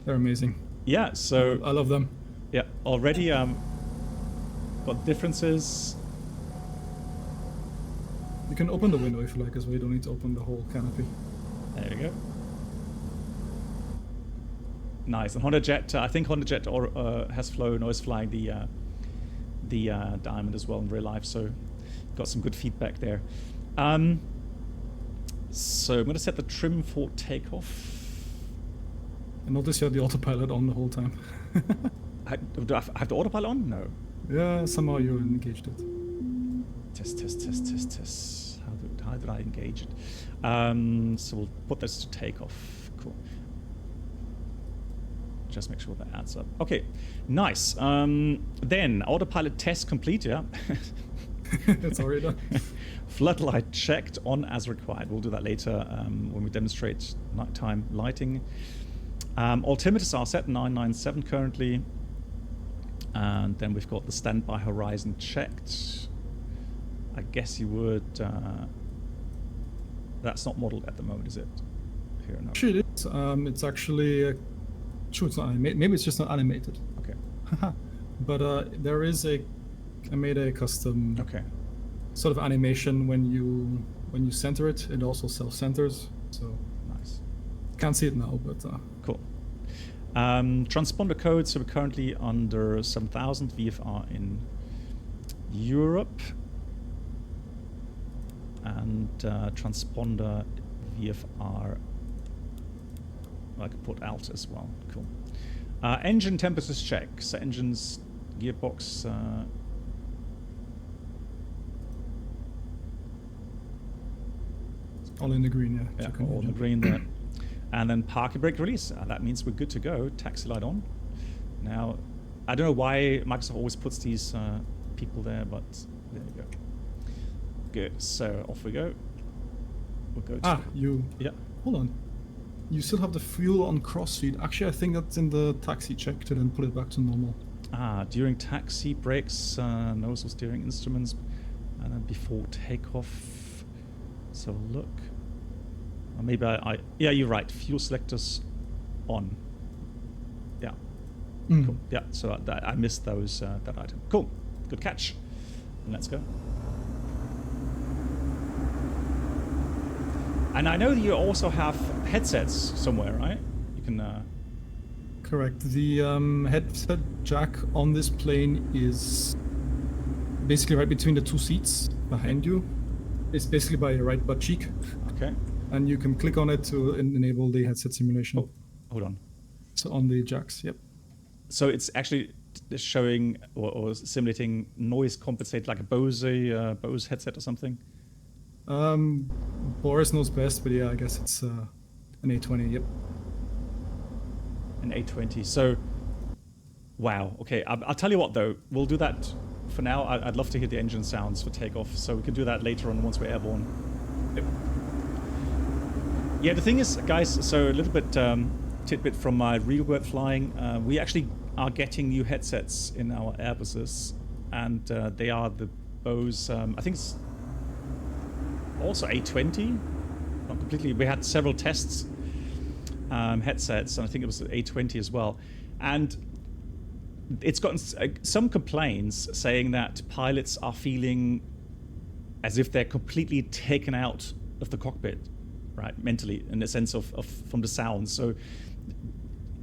amazing. Yeah, so I love them. yeah, already got differences. You can open the window if you like as well. You don't need to open the whole canopy. There we go. Nice. And Honda Jet, I think Honda Jet has flown or is flying the Diamond as well in real life, so got some good feedback there. So I'm going to set the trim for takeoff. I notice you had the autopilot on the whole time. Do I have the autopilot on? No. Yeah, somehow you engaged it. Test. How did I engage it? So we'll put this to takeoff. Cool. Just make sure that adds up. Okay, nice. Then autopilot test complete. Yeah. It's already done. Floodlight checked on as required. We'll do that later when we demonstrate nighttime lighting. Altimeters are set 997 currently. And then we've got the standby horizon checked. I guess you would... that's not modeled at the moment, is it? Here, no. Actually, it is. It's actually... sure, it's not animated. Maybe it's just not animated. Okay. But there is a... I made a custom sort of animation when you center it. It also self-centers. So nice. Can't see it now, but... Cool. Transponder code, so we're currently under 7,000 VFR in Europe. And transponder VFR, I could put out as well. Cool. Engine temperatures check. So engines, gearbox. All in the green, yeah. Yeah, all in the green there. And then parking brake release. That means we're good to go. Taxi light on. Now, I don't know why Microsoft always puts these people there, but there we go. Good. So off we go. We'll go to Yeah. Hold on. You still have the fuel on cross feed. Actually, I think that's in the taxi check to then put it back to normal. During taxi, brakes, nozzle steering instruments, and then before takeoff. So look. Or maybe yeah, you're right. Fuel selectors on. Yeah. Cool. Yeah. So I missed those that item. Cool. Good catch. And let's go. And I know that you also have headsets somewhere, right? You can... Correct. The headset jack on this plane is basically right between the two seats behind you. It's basically by your right butt cheek. Okay. And you can click on it to enable the headset simulation. Oh, hold on. So on the jacks, yep. So it's actually showing or simulating noise compensate like a Bose headset or something? Boris knows best, but yeah, I guess it's an A20, yep. An A20. So, wow. Okay, I'll tell you what though. We'll do that for now. I'd love to hear the engine sounds for takeoff, so we can do that later on once we're airborne. Yep. Yeah, the thing is, guys, so a little bit tidbit from my real-world flying. We actually are getting new headsets in our Airbuses, and they are the Bose, I think it's also A20, not completely. We had several tests headsets, and I think it was A20 as well. And it's gotten some complaints saying that pilots are feeling as if they're completely taken out of the cockpit, right, mentally, in the sense of from the sound. So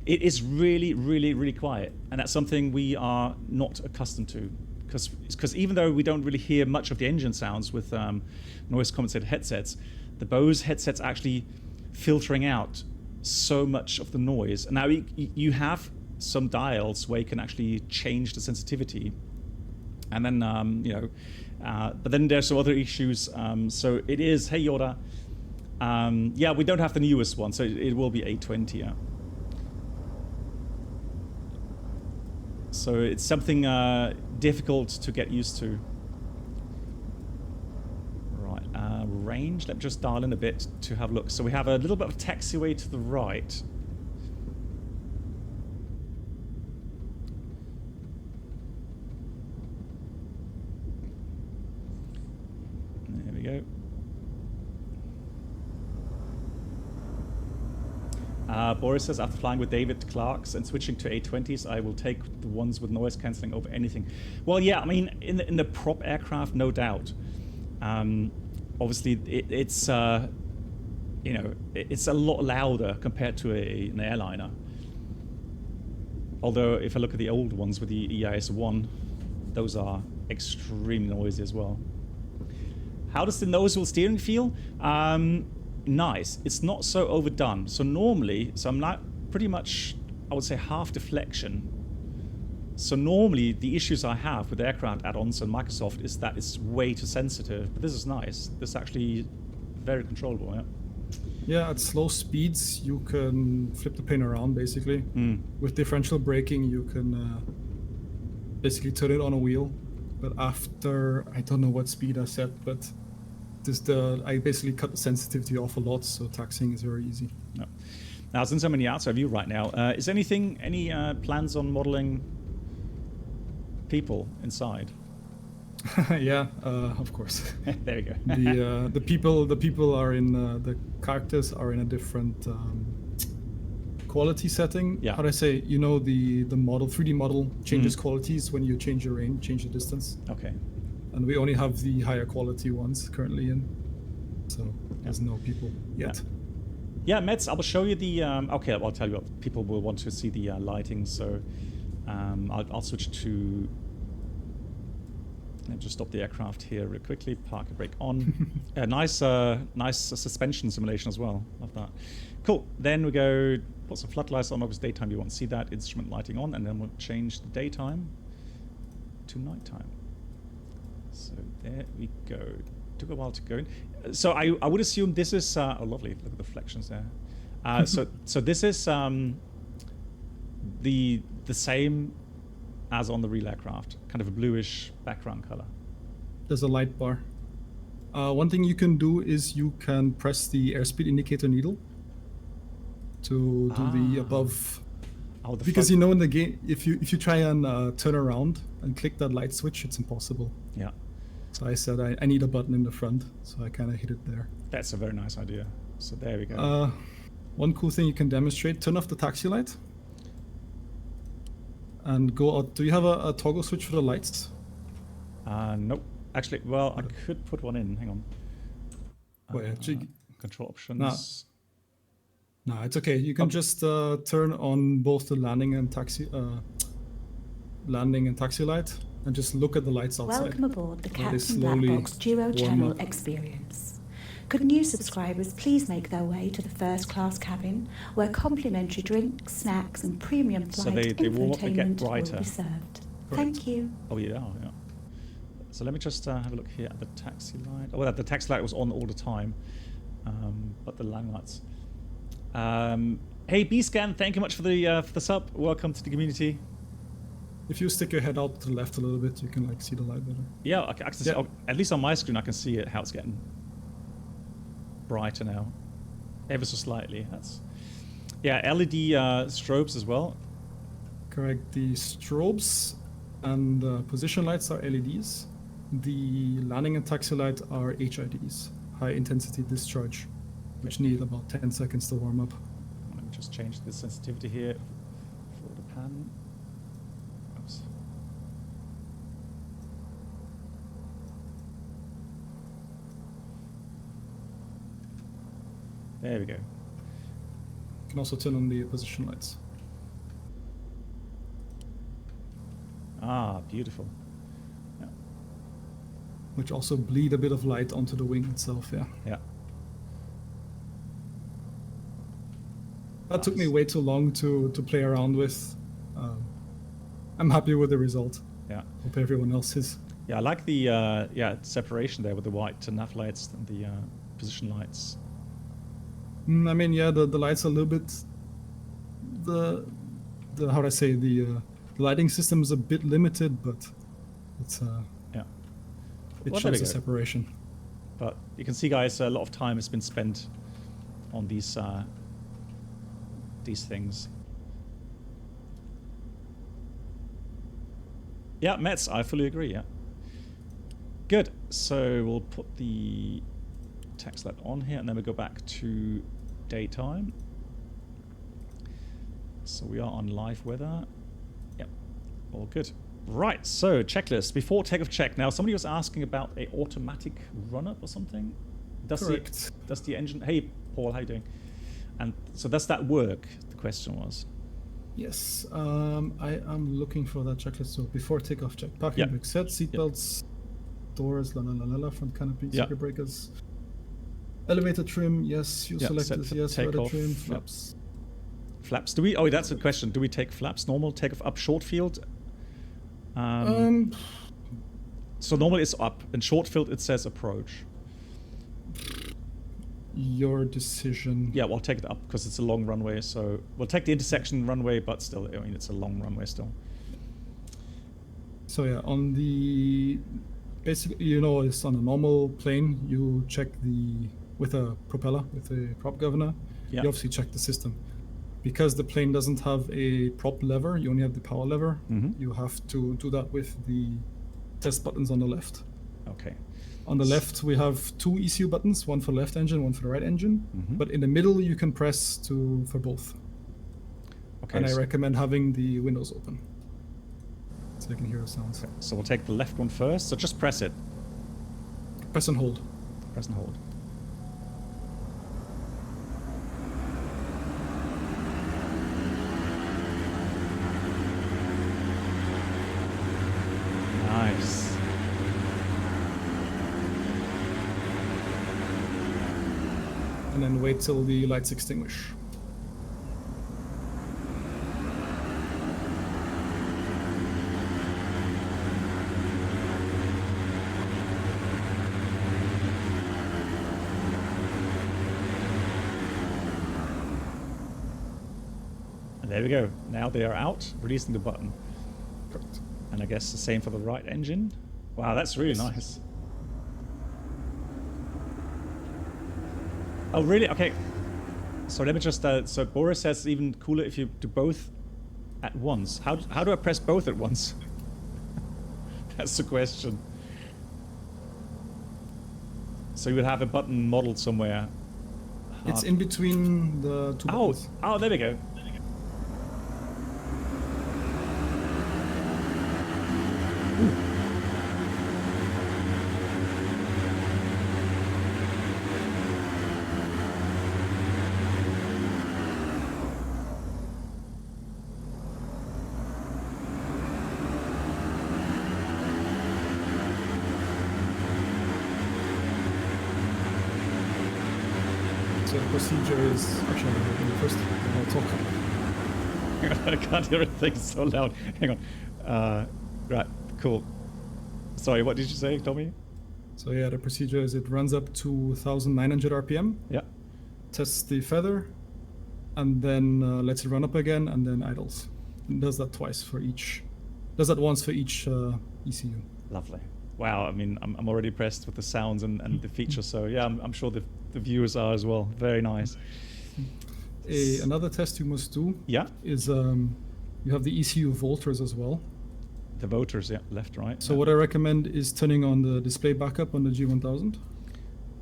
it is really, really, really quiet, and that's something we are not accustomed to, because even though we don't really hear much of the engine sounds with noise compensated headsets, the Bose headsets are actually filtering out so much of the noise. And now you have some dials where you can actually change the sensitivity, and then but then there's some other issues. So it is, hey Yoda, yeah, we don't have the newest one, so it will be A20. Yeah. So it's something difficult to get used to. Right, range. Let me just dial in a bit to have a look. So we have a little bit of taxiway to the right. There we go. Boris says, after flying with David Clarks and switching to A20s, I will take the ones with noise cancelling over anything. Well, yeah, I mean, in the prop aircraft, no doubt. Obviously, it's you know, it's a lot louder compared to an airliner. Although, if I look at the old ones with the EIS-1, those are extremely noisy as well. How does the nozzle steering feel? Nice. It's not so overdone. So normally, I'm not pretty much, I would say, half deflection. So normally, the issues I have with aircraft add-ons and Microsoft is that it's way too sensitive. But this is nice. This is actually very controllable. Yeah. Yeah, at slow speeds, you can flip the plane around, basically. With differential braking, you can basically turn it on a wheel. But after, I don't know what speed I set, but I basically cut the sensitivity off a lot, so taxiing is very easy. No. Now, since I'm in the outside view right now, is any plans on modeling people inside? Yeah, of course. There you go. The people are in the characters are in a different quality setting. Yeah. How do I say? You know, the model 3D model changes qualities when you change your range, change the distance. Okay. And we only have the higher quality ones currently in, so there's no people yet. Yeah, Mets, I will show you the. Okay, I'll tell you what, people will want to see the lighting, so I'll switch to. Let me just stop the aircraft here real quickly. Park brake on. Nice suspension simulation as well. Love that. Cool. Then we go. Put some floodlights on. Obviously, daytime you won't see that. Instrument lighting on, and then we'll change the daytime to nighttime. So there we go. Took a while to go in. So I would assume this is oh lovely. Look at the reflections there. So this is the same as on the real aircraft, kind of a bluish background color. There's a light bar. One thing you can do is you can press the airspeed indicator needle to do the above. Oh, because you know in the game, if you try and turn around and click that light switch, it's impossible. Yeah. So I said I need a button in the front, so I kind of hit it there. That's a very nice idea. So there we go. One cool thing you can demonstrate: turn off the taxi light and go out. Do you have a toggle switch for the lights? Nope. Actually, well, I could put one in. Hang on. Control options. No, it's okay. You can just turn on both the landing and taxi light, and just look at the lights outside. Welcome aboard the Captain Blackbox Duo Channel experience. Could new subscribers please make their way to the first class cabin, where complimentary drinks, snacks, and premium flight infotainment will be served. Correct. Thank you. Oh yeah. So let me just have a look here at the taxi light. Oh, the taxi light was on all the time, but the landing lights. Hey, B-Scan, thank you much for the sub. Welcome to the community. If you stick your head out to the left a little bit, you can see the light better. Yeah, I can see, at least on my screen, I can see it, how it's getting brighter now, ever so slightly. That's LED strobes as well. Correct. The strobes and position lights are LEDs. The landing and taxi light are HIDs, high intensity discharge, which need about 10 seconds to warm up. Let me just change the sensitivity here for the pan. Oops. There we go. You can also turn on the position lights. Ah, beautiful. Yeah. Which also bleed a bit of light onto the wing itself, yeah. Yeah. That took me way too long to play around with. I'm happy with the result. Yeah. Hope everyone else is. Yeah, I like the separation there with the white nav lights and the position lights. I mean, yeah, the lights are a little bit. The how do I say, the lighting system is a bit limited, but it's it shows the separation. But you can see, guys, a lot of time has been spent on these things. Yeah, Mets, I fully agree. Yeah. Good. So we'll put the text light on here, and then we go back to daytime. So we are on live weather. Yep, all good. Right, so checklist. Before takeoff check. Now, somebody was asking about a automatic run-up or something. Correct. Does the engine... Hey, Paul, how you doing? And so does that work? The question was. Yes, I am looking for that checklist. So before takeoff check, parking brake set, seatbelts, doors, front canopy, circuit breakers, elevator trim, yes, fuel selectors, yes, rudder trim, flaps. Flaps. Do we? Oh, that's a question. Do we take flaps normal? Takeoff up short field? So normal is up, and short field it says approach. Your decision. Yeah, we'll take it up because it's a long runway. So we'll take the intersection runway, but still, I mean, it's a long runway still. So yeah, on the basically, you know, it's on a normal plane. You check with a propeller, with a prop governor. You obviously check the system. Because the plane doesn't have a prop lever, you only have the power lever. You have to do that with the test buttons on the left. Okay. On the left, we have two ECU buttons, one for the left engine, one for the right engine. But in the middle, you can press for both. Okay. And I recommend having the windows open, so you can hear the sounds. Okay. So we'll take the left one first. So just press it. Press and hold. Press and hold. Nice. And then wait till the lights extinguish. And there we go. Now they are out, releasing the button. Correct. And I guess the same for the right engine. Wow, that's really nice. Oh, really? Okay. So let me just... so Boris says it's even cooler if you do both at once. How do I press both at once? That's the question. So you would have a button modeled somewhere. It's in between the two buttons. Oh, there we go. So the procedure is actually first I'll talk. I can't hear anything, it's so loud. Hang on. Right, cool. Sorry, what did you say, Tommy? So yeah, the procedure is it runs up to 1,900 RPM. Yeah. Tests the feather, and then lets it run up again, and then idles. And does that twice for each. Does that once for each ECU. Lovely. Wow, I mean, I'm already impressed with the sounds and the features. So yeah, I'm sure the viewers are as well. Very nice. Another test you must do. Yeah. Is you have the ECU volters as well. The voters, yeah, left, right. So what I recommend is turning on the display backup on the G1000.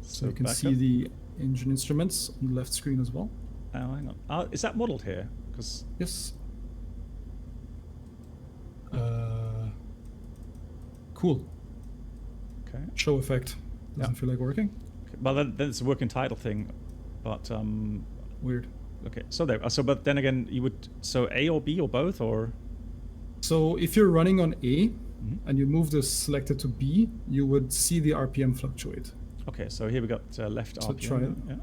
So you can see the engine instruments on the left screen as well. Oh, hang on. Is that modeled here? Because yes. Cool. Okay. Show effect. Doesn't feel like working. Okay. Well, then it's a working title thing, but weird. Okay. So there. So, but then again, you would A or B or both or. So if you're running on A and you move the selector to B, you would see the RPM fluctuate. Okay, so here we got left so RPM. Try it. Yeah.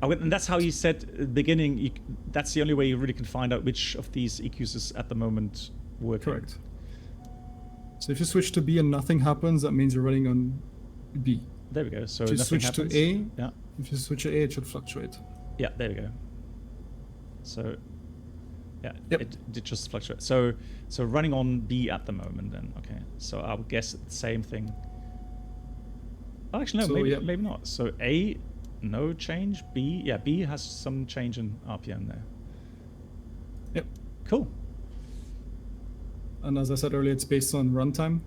Oh, and that's how you said at the beginning. That's the only way you really can find out which of these EQs is at the moment working. Correct. So if you switch to B and nothing happens, that means you're running on B. There we go. So if you switch happens. to A, yeah. If you switch to A, it should fluctuate. Yeah, there we go. So. Yeah, yep. It did just fluctuate. So running on B at the moment then. Okay, so I would guess the same thing. Oh, actually, no, so, maybe not. So A, no change. B, yeah, B has some change in RPM there. Yep. Cool. And as I said earlier, it's based on runtime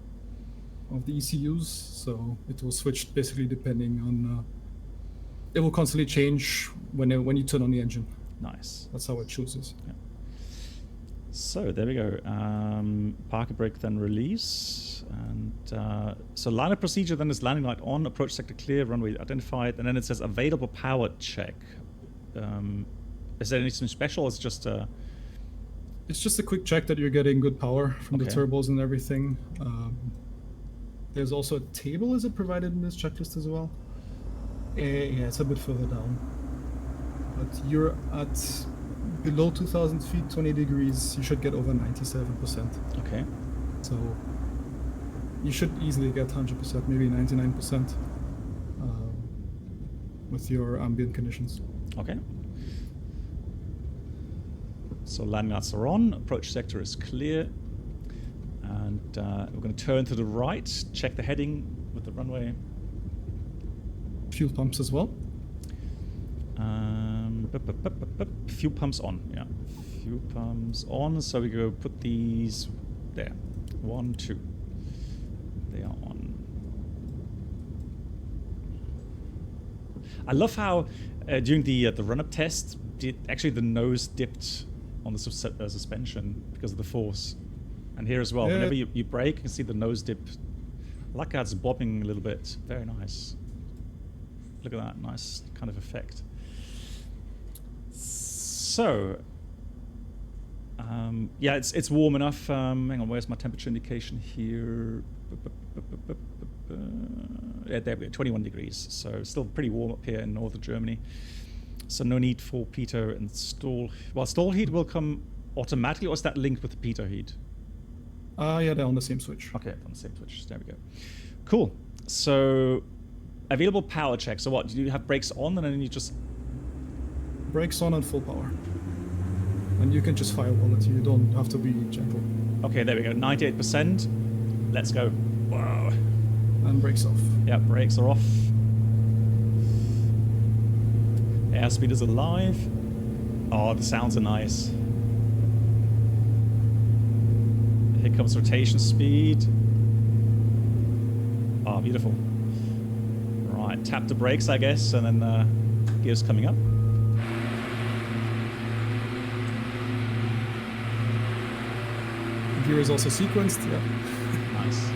of the ECUs, so it will switch basically depending on. It will constantly change when you turn on the engine. Nice. That's how it chooses. Yeah. So there we go. Parker brake, then release. And so line of procedure then is landing light on, approach sector clear, runway identified, and then it says available power check. Is there anything special, or is it just It's just a quick check that you're getting good power from the Okay. turbos and everything. There's also a table, is it provided in this checklist as well? Yeah, it's a bit further down. But you're at below 2,000 feet, 20 degrees, you should get over 97%. okay? So you should easily get 100%, maybe 99% with your ambient conditions. Okay. So landing lights are on, approach sector is clear, and we're going to turn to the right, check the heading with the runway. Fuel pumps as well. Fuel pumps on, yeah. Fuel pumps on, so we go put these there. 1, 2. They are on. I love how during the run-up test, actually the nose dipped on the suspension because of the force. And here as well, whenever you brake, you can see the nose dip. I like how it's bobbing a little bit. Very nice. Look at that, nice kind of effect. So, yeah, it's warm enough. Hang on, where's my temperature indication here? Yeah, there we go, 21 degrees. So still pretty warm up here in northern Germany. So no need for pitot and stall. Well, stall heat will come automatically, or is that linked with the pitot heat? Yeah, they're on the same switch. Okay, on the same switch. There we go. Cool. So available power check. So what? Do you have brakes on, and then you just Brakes on and full power. And you can just firewall it. You don't have to be gentle. Okay, there we go. 98%. Let's go. Wow. And brakes off. Yeah, brakes are off. Airspeed is alive. Oh, the sounds are nice. Here comes rotation speed. Oh, beautiful. Right, tap the brakes, I guess, and then gears coming up. The gear is also sequenced. Yeah. Nice.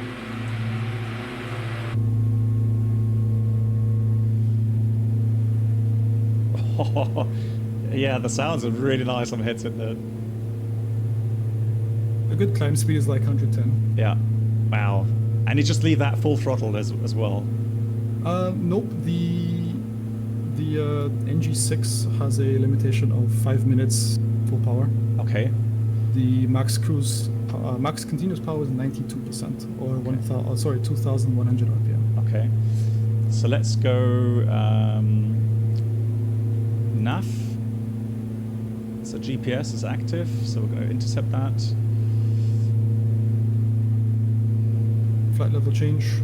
Oh, yeah, the sounds are really nice on the headset there. A good climb speed is like 110. Yeah. Wow. And you just leave that full throttle as well. Nope. The NG6 has a limitation of 5 minutes full power. Okay. The max continuous power is 92%, or 2,100 RPM. Okay. So let's go nav. So GPS is active, so we're going to intercept that. Flight level change.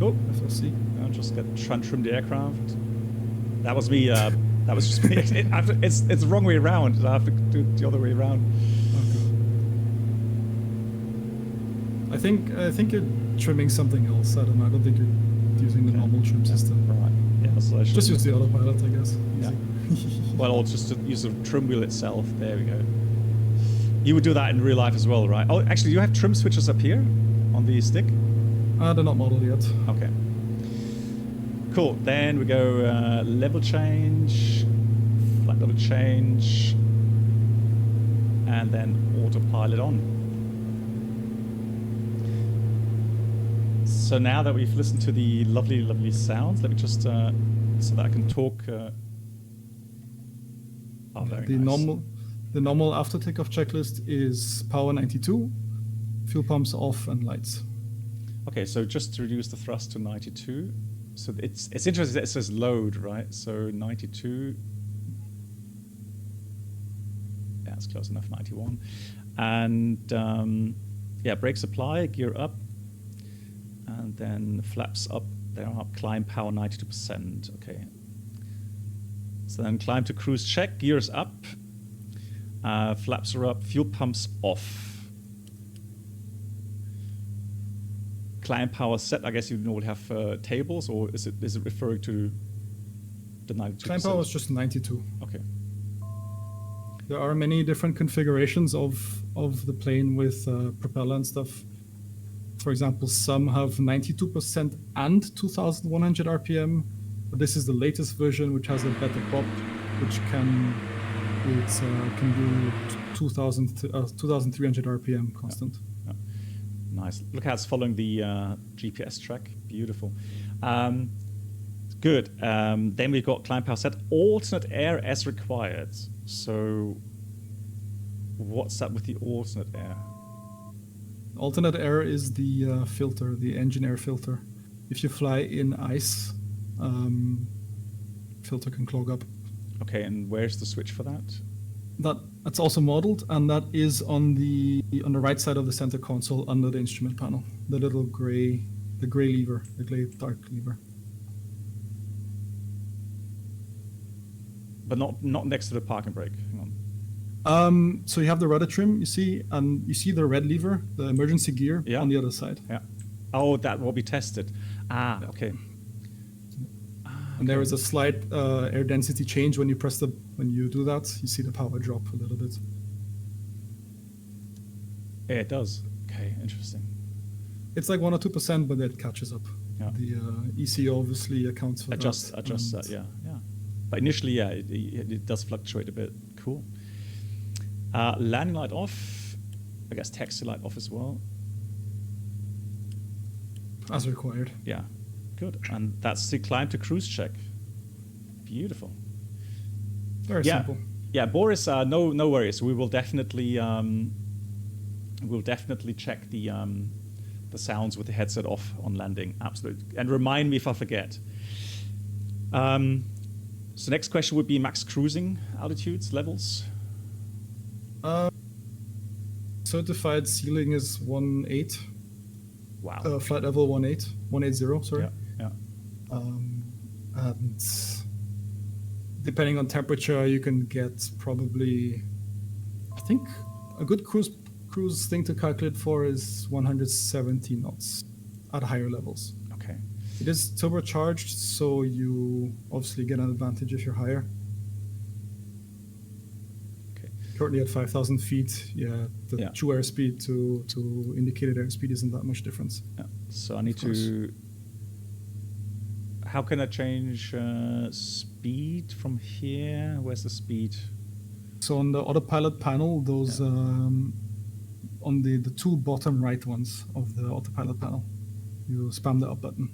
Oh, FLC. I'll just trim the aircraft. That was me. That was just me. It's the wrong way around. I have to do it the other way around. Okay. I think you're trimming something else. I don't know. I don't think you're using the normal trim system. Right. Yeah. So I should Just use the autopilot, I guess. Yeah. Well, or just to use the trim wheel itself. There we go. You would do that in real life as well, right? Oh, actually, do you have trim switches up here on the stick? They're not modeled yet. Okay. Cool. Then we go level change, flight level change, and then autopilot on. So now that we've listened to the lovely, lovely sounds, let me just so that I can talk. Oh, very nice. The normal after takeoff checklist is power 92, fuel pumps off, and lights. Okay, so just to reduce the thrust to 92. So it's interesting that it says load, right? So 92. Yeah, it's close enough, 91. And yeah, brakes apply, gear up. And then flaps up, they're up, climb power 92%. Okay. So then climb to cruise check, gears up. Flaps are up, fuel pumps off. Climb power set, I guess you normally have tables, or is it referring to the 92%? Climb power is just 92. Okay. There are many different configurations of the plane with propeller and stuff. For example, some have 92% and 2,100 RPM, but this is the latest version, which has a better prop, which can do 2,300 RPM constant. Yeah. Nice. Look how it's following the GPS track. Beautiful. Good. Then we've got climb power set alternate air as required. So what's up with the alternate air? Alternate air is the filter, the engine air filter. If you fly in ice, filter can clog up. Okay, and where's the switch for that? That's also modeled, and that is on the right side of the center console under the instrument panel. The little gray lever, the gray dark lever. But not next to the parking brake. Hang on. So you have the rudder trim, you see, and you see the red lever, the emergency gear, on the other side. Yeah. Oh, that will be tested. Okay. And there is a slight air density change when you do that. You see the power drop a little bit. Yeah, it does. Okay, interesting. It's like 1 or 2%, but it catches up. Yeah. The ECO obviously accounts for adjusts that. Yeah. But initially, yeah, it does fluctuate a bit. Cool. Landing light off. I guess taxi light off as well. As required. Yeah. Good. And that's the climb to cruise check. Beautiful. Very simple. Yeah, Boris, no worries. We will definitely check the sounds with the headset off on landing. Absolutely. And remind me if I forget. So next question would be max cruising altitudes, levels. Certified ceiling is 1.8. Wow. Flight level 180, sorry. Yeah. And depending on temperature, you can get probably, I think, a good cruise thing to calculate for is 170 knots at higher levels. Okay. It is turbocharged, so you obviously get an advantage if you're higher. Okay. Currently at 5,000 feet, the true airspeed to indicated airspeed isn't that much difference. Yeah. So I need to. How can I change speed from here? Where's the speed? So on the autopilot panel, those on the two bottom right ones of the autopilot panel, you spam the up button.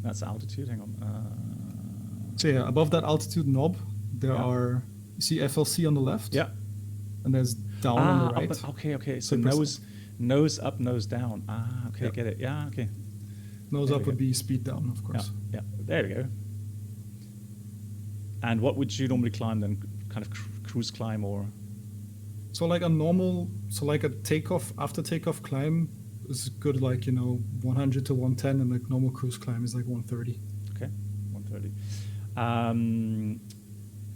That's altitude. Hang on. So yeah, above that altitude knob, there are, you see FLC on the left? Yeah. And there's down on the right. Okay. So nose up, nose down. Okay, I get it. Yeah, okay. Nose up would be speed down, of course. Yeah, there we go. And what would you normally climb then? Kind of cruise climb or? So like a takeoff, after takeoff climb is good, like, 100 to 110, and like normal cruise climb is like 130. Okay, 130.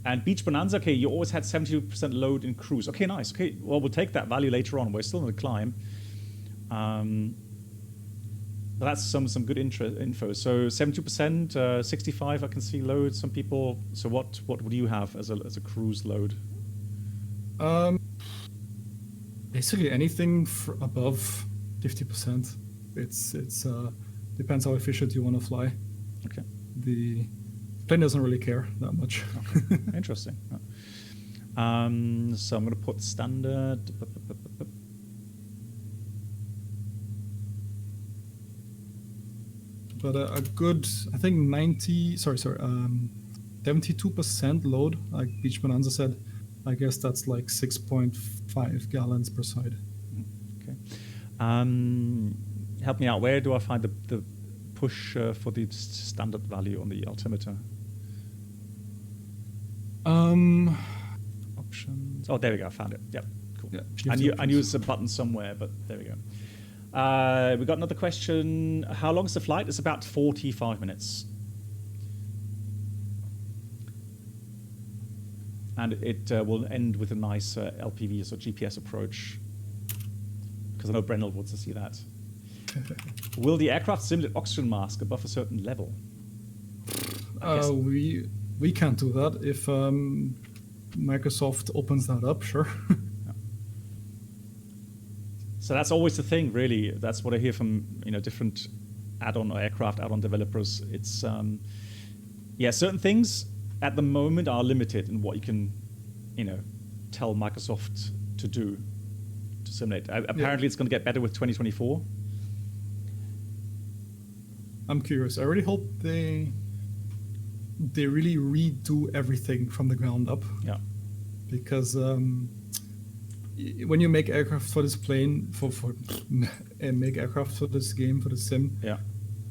And Beach Bonanza, okay, you always had 72% load in cruise. Okay, nice. Okay, well, we'll take that value later on. We're still on the climb. But that's some good info. So 72%, 65, I can see load. Some people. So what would you have as a cruise load? Basically anything above 50%. It's depends how efficient you want to fly. Okay. The plane doesn't really care that much. Okay. Interesting. So I'm going to put standard. But a good, I think 72% load, like Beach Bonanza said. I guess that's like 6.5 gallons per side. Okay. Help me out. Where do I find the push for the standard value on the altimeter? Options. Oh, there we go. I found it. Yep. Cool. Yeah, I knew it's a button somewhere, but there we go. We got another question. How long is the flight? It's about 45 minutes. And it will end with a nice LPV, so GPS approach. Because I know Brendel wants to see that. Will the aircraft simulate oxygen mask above a certain level? We can't do that. If Microsoft opens that up, sure. So that's always the thing, really. That's what I hear from different add-on or aircraft add-on developers. It's certain things at the moment are limited in what you can, tell Microsoft to do to simulate. Apparently, it's going to get better with 2024. I'm curious. I really hope they really redo everything from the ground up. Yeah. Because when you make aircraft for this plane, make aircraft for this game, for the sim,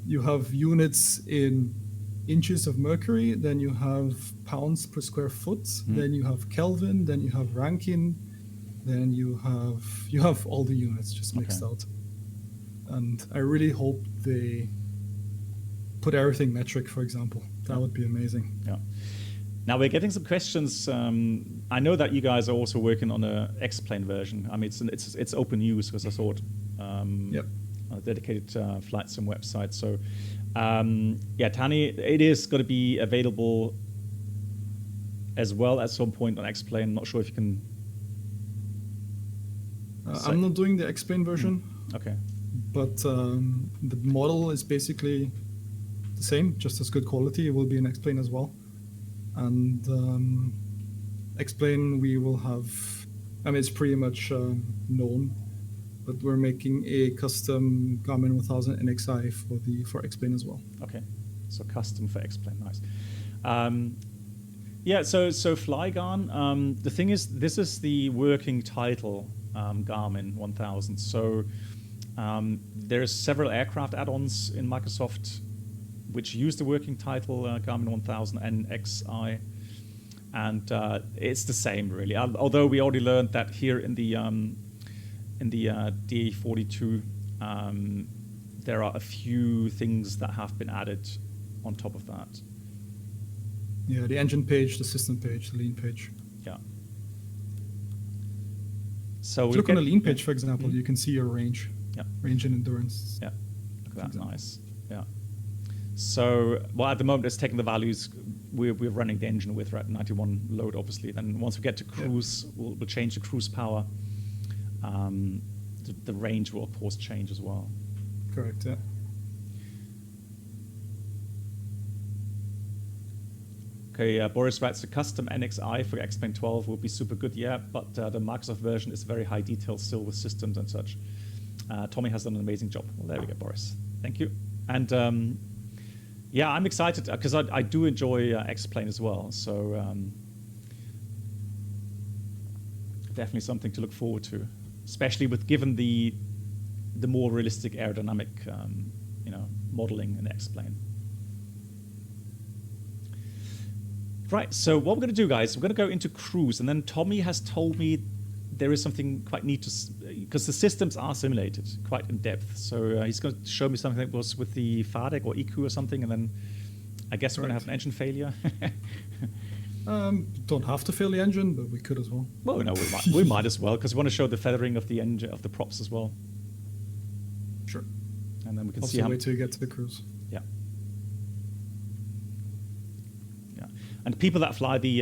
you have units in inches of mercury, then you have pounds per square foot, then you have Kelvin, then you have Rankine, then you have all the units just mixed out. And I really hope they put everything metric, for example. That would be amazing. Yeah. Now we're getting some questions. I know that you guys are also working on a X-plane version. I mean, it's open use because I saw it on a dedicated flight sim website. So Tani, it is going to be available as well at some point on X-plane. I'm not sure if you can. I'm not doing the X-plane version. Okay. But the model is basically the same, just as good quality. It will be an X-plane as well. And X-plane we will have, I mean, it's pretty much known, but we're making a custom Garmin 1000 NXI for X-plane as well. Okay, so custom for X-plane, nice. So Flygarn, the thing is, this is the working title, Garmin 1000. So there's several aircraft add-ons in Microsoft which use the working title Garmin 1000 NXI, and it's the same really. Although we already learned that here in the DA42, there are a few things that have been added on top of that. Yeah, the engine page, the system page, the lean page. Yeah. So if you look on the lean page, for example, you can see your range. Yeah. Range and endurance. Yeah. Look at that, nice. Yeah. So, at the moment it's taking the values we're running the engine with, right? 91 load, obviously. Then once we get to cruise, we'll change the cruise power. The range will, of course, change as well. Correct, yeah. Okay, Boris writes, the custom NXI for X-Plane 12 will be super good, but the Microsoft version is very high detail still with systems and such. Tommy has done an amazing job. Well, there we go, Boris. Thank you. And I'm excited because I do enjoy X-Plane as well. So definitely something to look forward to, especially given the more realistic aerodynamic modeling in X-Plane. Right, so what we're going to do, guys, we're going to go into cruise, and then Tommy has told me there is something quite neat because the systems are simulated quite in depth. So he's going to show me something that was with the FADEC or EQ or something, and then I guess we're going to have an engine failure. Don't have to fail the engine, but we could as well. Well, no, we might as well, because we want to show the feathering of the engine, of the props as well. Sure. And then we can also see how. Wait till you get to the cruise. Yeah. Yeah, and people that fly the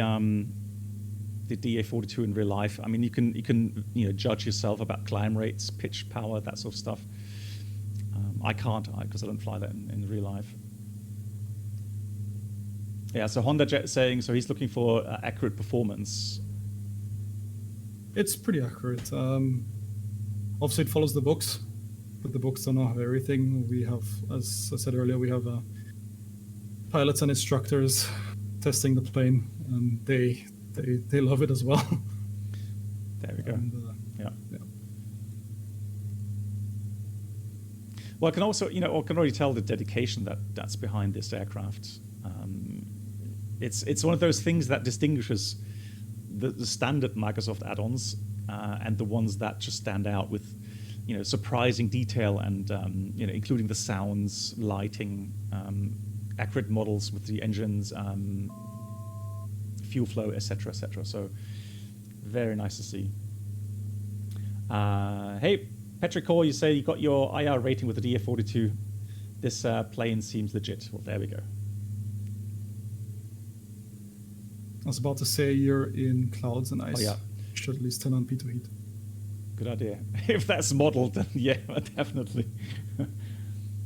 DA42 in real life, I mean, you can judge yourself about climb rates, pitch, power, that sort of stuff. I can't, because I don't fly that in real life. Yeah, so Honda Jet saying, so he's looking for accurate performance. It's pretty accurate. Obviously, it follows the books, but the books don't have everything. We have, as I said earlier, we have pilots and instructors testing the plane, and they love it as well. There we go. And, yeah. Well, I can also, I can already tell the dedication that's behind this aircraft. It's one of those things that distinguishes the standard Microsoft add-ons and the ones that just stand out with, surprising detail and including the sounds, lighting, accurate models with the engines, fuel flow, etc., etc. So very nice to see. Hey, Patrick Core, you say you got your IR rating with the DA42. This plane seems legit. Well, there we go. I was about to say you're in clouds and ice. Oh, yeah. Should at least turn on pitot heat. Good idea. If that's modeled, then yeah, definitely.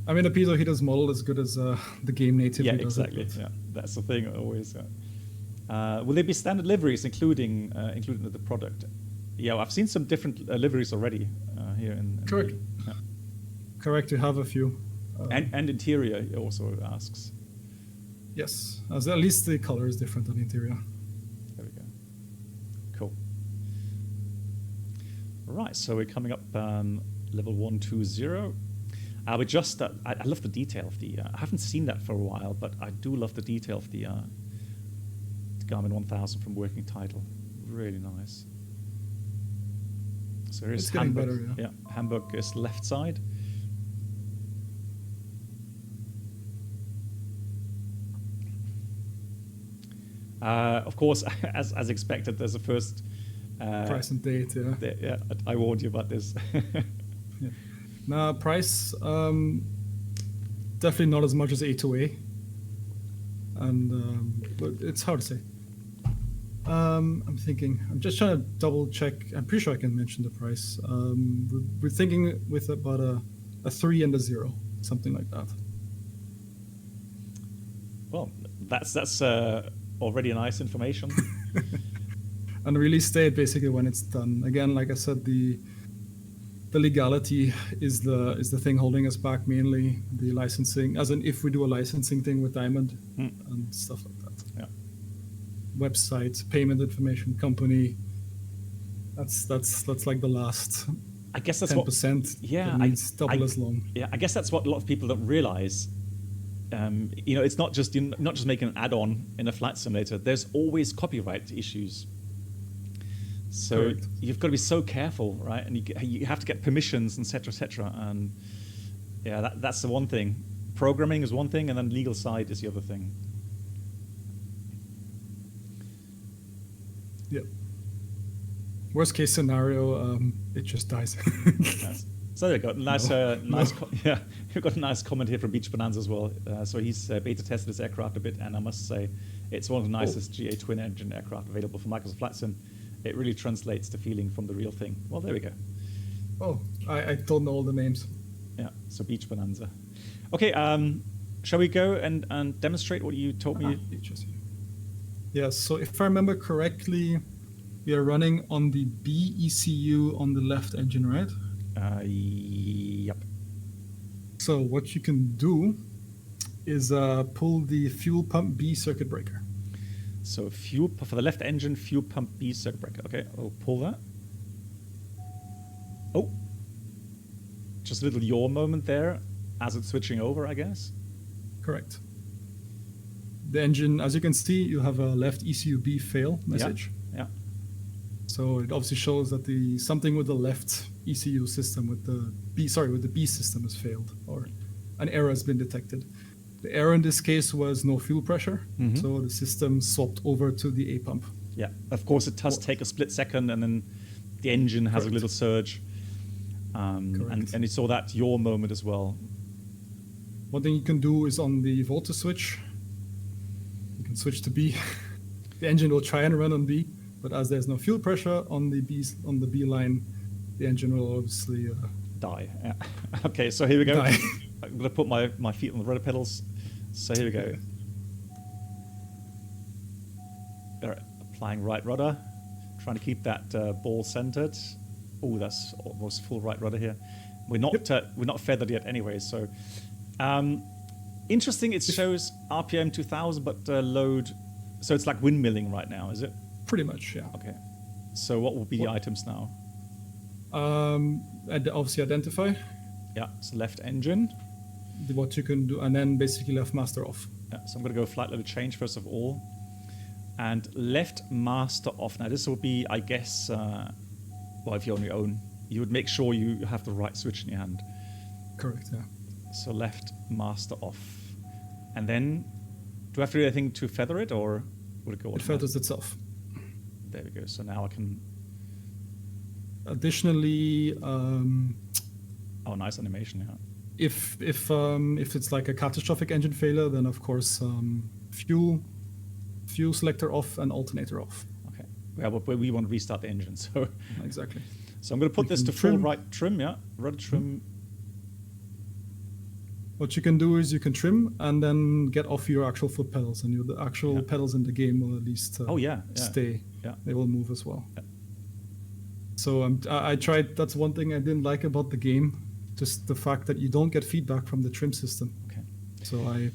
I mean, a pitot heat is modeled as good as the game natively Yeah, does exactly. it. Yeah, that's the thing always. Will there be standard liveries including the product? Yeah, well, I've seen some different liveries already here in Correct. yeah. Correct, you have a few. And interior he also asks. Yes, as at least the color is different on the interior. There we go. Cool. Right, so we're coming up level 120. We just I love the detail of the. I haven't seen that for a while, but I do love the detail of the Garmin 1000 from working title. Really nice. So here's It's getting Hamburg. better, Yeah, Hamburg is left side. Of course, as expected, there's a first Price and date, yeah. yeah, I warned you about this. Yeah. Now, price, definitely not as much as A2A. And, but it's hard to say. I'm thinking, I'm just trying to double check. I'm pretty sure I can mention the price. We're thinking with about a 3 and a 0, something like that. Well, that's already nice information. And release date basically when it's done. Again, like I said, the legality is the thing holding us back mainly. The licensing, as in if we do a licensing thing with Diamond and stuff like that. Yeah. Website, payment information, company. That's like the last. I guess that's 10%. Yeah, that needs double as long. Yeah, I guess that's what a lot of people don't realize. It's not just making an add-on in a flight simulator. There's always copyright issues. So Correct. you've got to be so careful, right? And you have to get permissions, etc., etc. And yeah, that's the one thing. Programming is one thing, and then legal side is the other thing. Yep. Worst case scenario, it just dies. Yes. So there you go. Nice. Yeah, we've got a nice comment here from Beach Bonanza as well. So he's beta tested this aircraft a bit, and I must say, it's one of the nicest GA twin engine aircraft available from Microsoft Flight Sim. It really translates the feeling from the real thing. Well, there we go. Oh, I don't know all the names. Yeah. So Beach Bonanza. Okay. Shall we go and demonstrate what you told me? Yeah. So if I remember correctly, we are running on the B ECU on the left engine, right? Yep. So what you can do is pull the fuel pump B circuit breaker. So fuel for the left engine, fuel pump B circuit breaker. Okay, I'll pull that. Oh, just a little yaw moment there as it's switching over, I guess. Correct. The engine, as you can see, you have a left ECU B fail message. Yeah. So it obviously shows that something with the left ECU system with the B system has failed, or an error has been detected. The error in this case was no fuel pressure, so the system swapped over to the A pump. Yeah, of course it does take a split second, and then the engine has a little surge, and you saw that yaw moment as well. One thing you can do is on the voltage switch, you can switch to B. The engine will try and run on B, but as there's no fuel pressure on the B line, the engine will obviously die. Yeah. Okay, so here we go. Die. I'm going to put my feet on the rudder pedals. So here we go. All right, applying right rudder, trying to keep that ball centered. Oh, that's almost full right rudder here. We're not feathered yet anyway. So interesting. It shows RPM 2000, but load. So it's like windmilling right now, is it? Pretty much, yeah. Okay. So what will be the items now? Obviously identify. Yeah, so left engine. What you can do, and then basically left master off. Yeah, so I'm going to go flight level change first of all. And left master off. Now this will be, I guess, well, if you're on your own, you would make sure you have the right switch in your hand. Correct, yeah. So left master off. And then, do I have to do anything to feather it, or would it go on? It feathers itself. There we go. So now I can... Additionally... oh, nice animation, yeah. If it's like a catastrophic engine failure, then of course fuel fuel selector off and alternator off. Okay. Yeah, but we want to restart the engine, so. Exactly. So I'm going to put this to full right trim, yeah. Rudder trim. What you can do is you can trim and then get off your actual foot pedals, and the actual pedals in the game will at least stay. Yeah. They will move as well. Yeah. So I tried. That's one thing I didn't like about the game, just the fact that you don't get feedback from the trim system. Okay. So I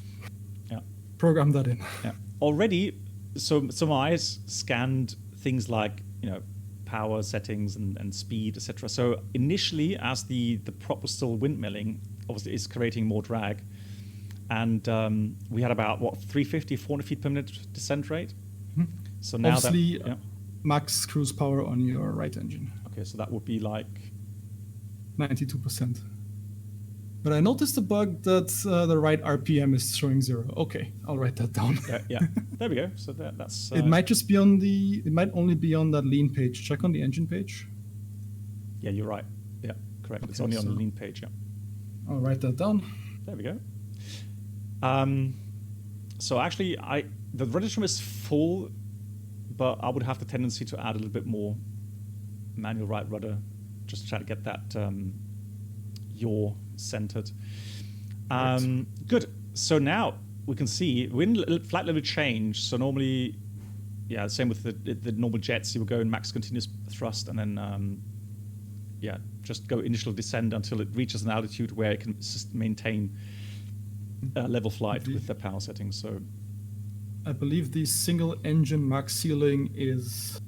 programmed that in. Yeah. Already, so some eyes scanned things like power settings and speed, etc. So initially, as the prop was still windmilling, obviously it's creating more drag, and we had about 350, 400 feet per minute descent rate. Mm-hmm. So now obviously, max cruise power on your right engine. Okay, so that would be like 92%. But I noticed a bug that the right RPM is showing 0. Okay, I'll write that down. Yeah. There we go. So that's. It might just be on the. It might only be on that lean page. Check on the engine page. Yeah, you're right. Yeah, correct. Okay, it's only on the lean page. Yeah. I'll write that down. There we go. So actually, the rudder trim is full, but I would have the tendency to add a little bit more manual right rudder, just to try to get that yaw centered. Right. Good. So now we can see flight level change. So normally, same with the normal jets. You will go in max continuous thrust, and then just go initial descend until it reaches an altitude where it can maintain level flight with the power settings. So I believe the single engine max ceiling is,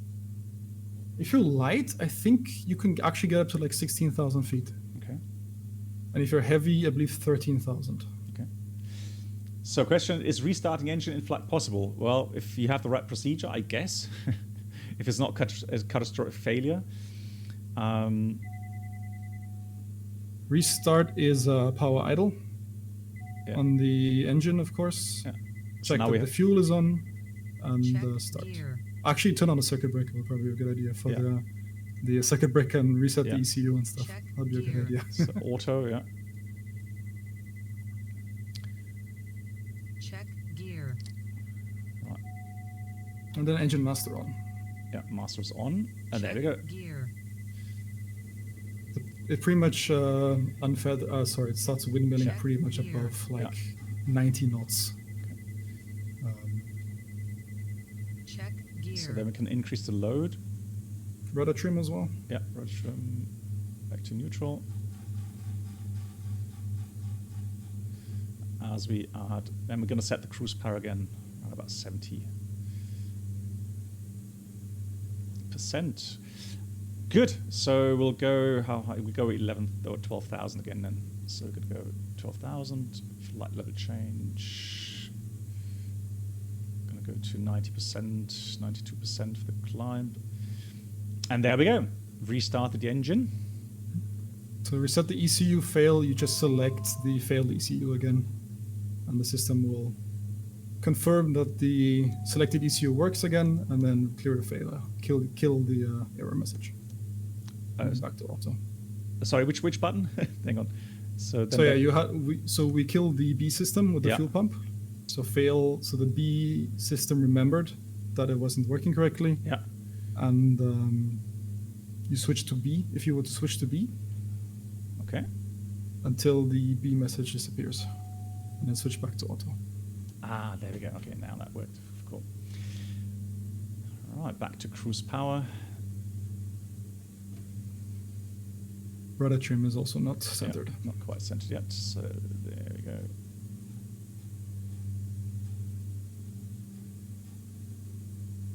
if you're light, I think you can actually get up to like 16,000 feet. Okay. And if you're heavy, I believe 13,000. Okay. So question, is restarting engine in flight possible? Well, if you have the right procedure, I guess. If it's not a catastrophic failure. Restart is power idle on the engine, of course. Yeah. Check so that the fuel is on and start. Gear. Actually, turn on the circuit breaker would probably be a good idea for the circuit breaker and reset the ECU and stuff. Check That'd be a good gear. idea. So auto, yeah. Check gear. Right. And then engine master on. Yeah, master's on. And there we go. Gear. It pretty much it starts windmilling Check pretty much gear. above like 90 knots. Check gear. So then we can increase the load. Rudder trim as well. Yeah, rudder trim back to neutral. As we add, then we're going to set the cruise power again at about 70%. Good. So we'll go, how high? We go 11 or 12,000 again then. So we could go 12,000. Flight level change. Going to go to 90%, 92% for the climb. And there we go. Restarted the engine. To reset the ECU fail, you just select the failed ECU again, and the system will confirm that the selected ECU works again, and then clear the failure, kill the error message. Back to auto. Sorry, which button? Hang on. So we killed the B system with the fuel pump. So the B system remembered that it wasn't working correctly. Yeah. And you switch to B if you were to switch to B. Okay. Until the B message disappears, and then switch back to auto. Ah, there we go. Okay, now that worked. Cool. All right, back to cruise power. Rudder trim is also not centered. Yeah, not quite centered yet. So there we go.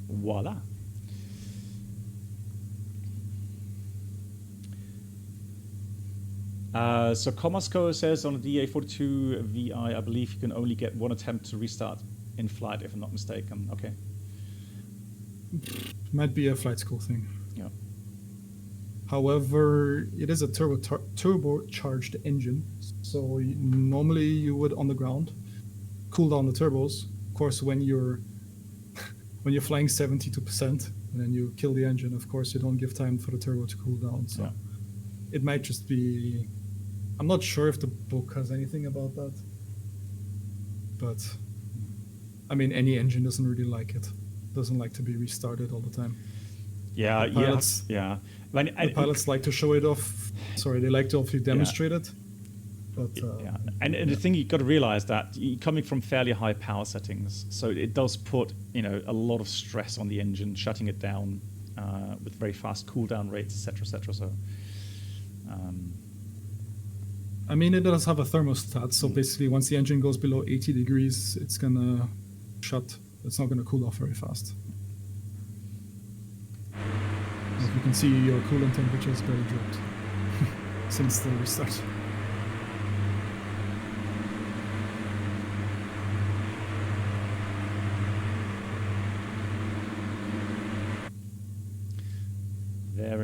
Voila. So Comasco says on the DA42 VI, I believe you can only get one attempt to restart in flight, if I'm not mistaken. Okay. Might be a flight school thing. Yeah. However, it is a turbocharged engine, so normally you would on the ground cool down the turbos. Of course, when you're flying 72% and then you kill the engine, of course you don't give time for the turbo to cool down. So it might just be. I'm not sure if the book has anything about that, but I mean, any engine doesn't really like it. Doesn't like to be restarted all the time. Yeah, The pilots, yeah. the pilots like to show it off. Sorry, they like to obviously demonstrate it. But yeah, and the thing you've got to realize that you're coming from fairly high power settings, so it does put a lot of stress on the engine, shutting it down with very fast cool down rates, etc., etc. So, I mean, it does have a thermostat, so basically, once the engine goes below 80 degrees, it's gonna shut. It's not gonna cool off very fast. As you can see, your coolant temperature has barely dropped since the restart.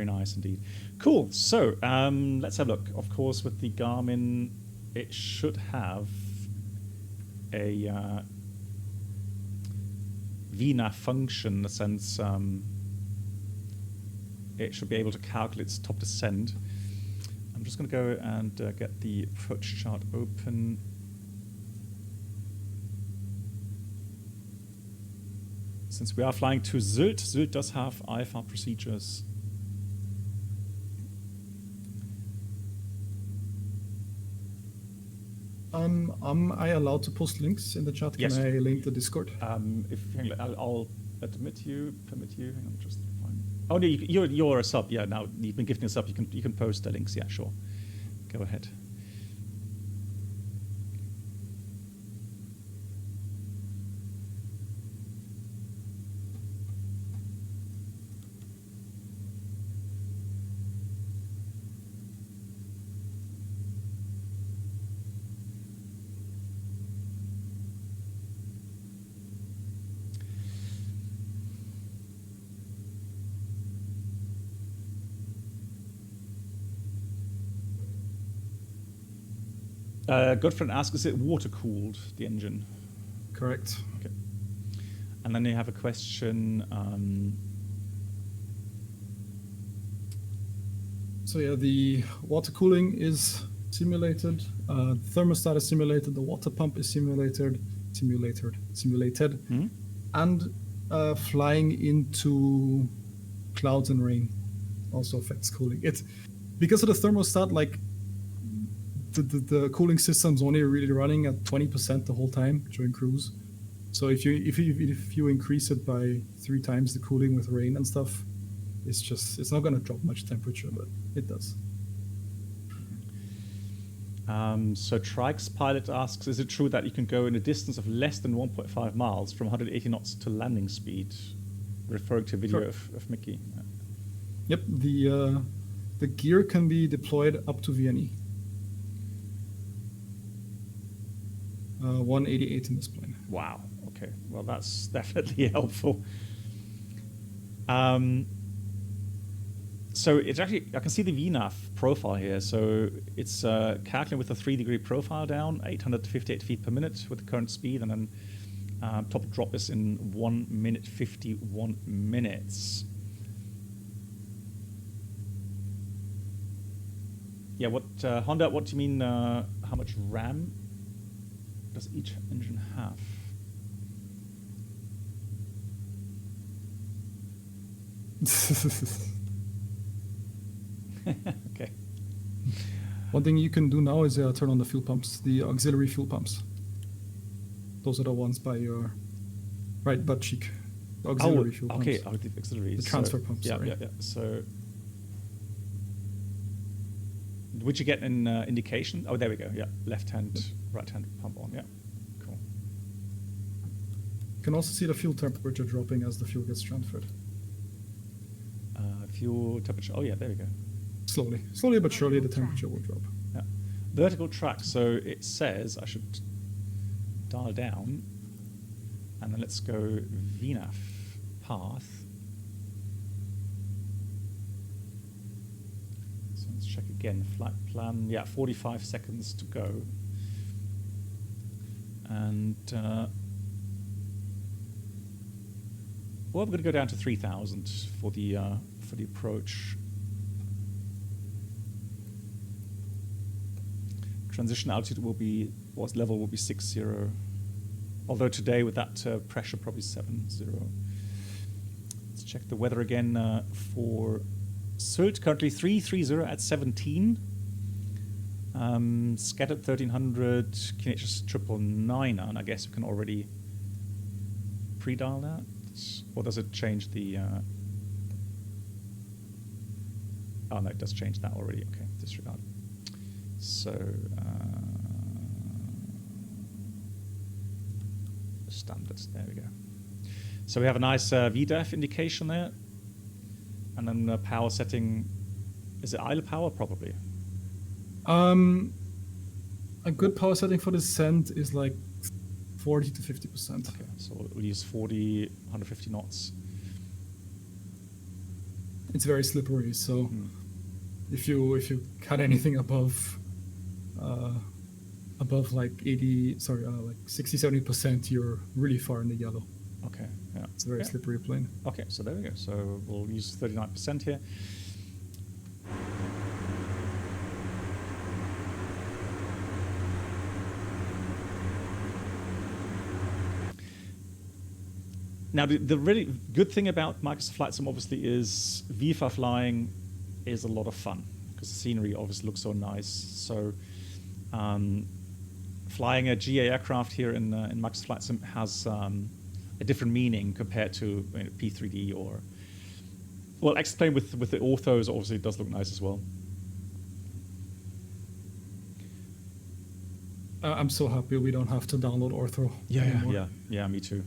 very nice indeed. Cool. So let's have a look. Of course, with the Garmin, it should have a VNAV function in the sense it should be able to calculate its top descent. I'm just going to go and get the approach chart open. Since we are flying to Sylt, Sylt does have IFR procedures. Am I allowed to post links in the chat? Can Yes. I link the Discord? I'll permit you. Hang on, just fine. Oh no, you're a sub. Yeah, now you've been gifting a sub. You can post the links. Yeah, sure. Go ahead. Godfriend asks, is it water cooled, the engine? Correct. Okay. And then they have a question. So yeah, the water cooling is simulated, thermostat is simulated, the water pump is simulated, and flying into clouds and rain also affects cooling. It's because of the thermostat, like the cooling system's only really running at 20% the whole time during cruise. So if you increase it by 3 times the cooling with rain and stuff, it's not going to drop much temperature, but it does. So Trike's pilot asks, is it true that you can go in a distance of less than 1.5 miles from 180 knots to landing speed? Referring to a video of Mickey. Yep, the gear can be deployed up to VNE. 188 in this plane. Wow. Okay. Well, that's definitely helpful. So it's actually, I can see the VNAV profile here. So it's calculating with a 3-degree profile down, 858 feet per minute with the current speed, and then top drop is in 1 minute 51 minutes. Yeah. What Honda? What do you mean? How much RAM does each engine have? Okay. One thing you can do now is turn on the fuel pumps, the auxiliary fuel pumps. Those are the ones by your right butt cheek. The auxiliary fuel pumps. Okay. Oh, the auxiliary. The transfer pumps. Yeah, sorry. yeah. So, would you get an indication? Oh, there we go. Yeah, left hand, right hand pump on. Yeah, cool. You can also see the fuel temperature dropping as the fuel gets transferred. Fuel temperature. Oh yeah, there we go. Slowly but surely the temperature will drop. Yeah, vertical track. So it says I should dial down, and then let's go VNAV path. So let's check again. Flight plan. Yeah, 45 seconds to go. And well, we're going to go down to 3,000 for the approach. Transition altitude level will be 60. Although today with that pressure, probably 70. Let's check the weather again for Sylt. Currently 330 at 17. Scattered 1300, KNHS 999, and I guess we can already pre-dial that. Or does it change the... Oh no, it does change that already. Okay, disregard. So... standards, there we go. So we have a nice VDEF indication there. And then the power setting... Is it idle power? Probably. A good power setting for descent is like 40 to 50%. Okay, so we'll use 40, 150 knots. It's very slippery, so if you cut anything above like 60-70%, you're really far in the yellow. Okay, yeah. It's a very slippery plane. Okay, so there we go. So we'll use 39% here. Now, the really good thing about Microsoft Flight Sim obviously is VFA flying is a lot of fun because the scenery obviously looks so nice. So flying a GA aircraft here in Microsoft Flight Sim has a different meaning compared to P3D or... Well, X-Plane with the orthos obviously does look nice as well. I'm so happy we don't have to download ortho anymore. Yeah, me too.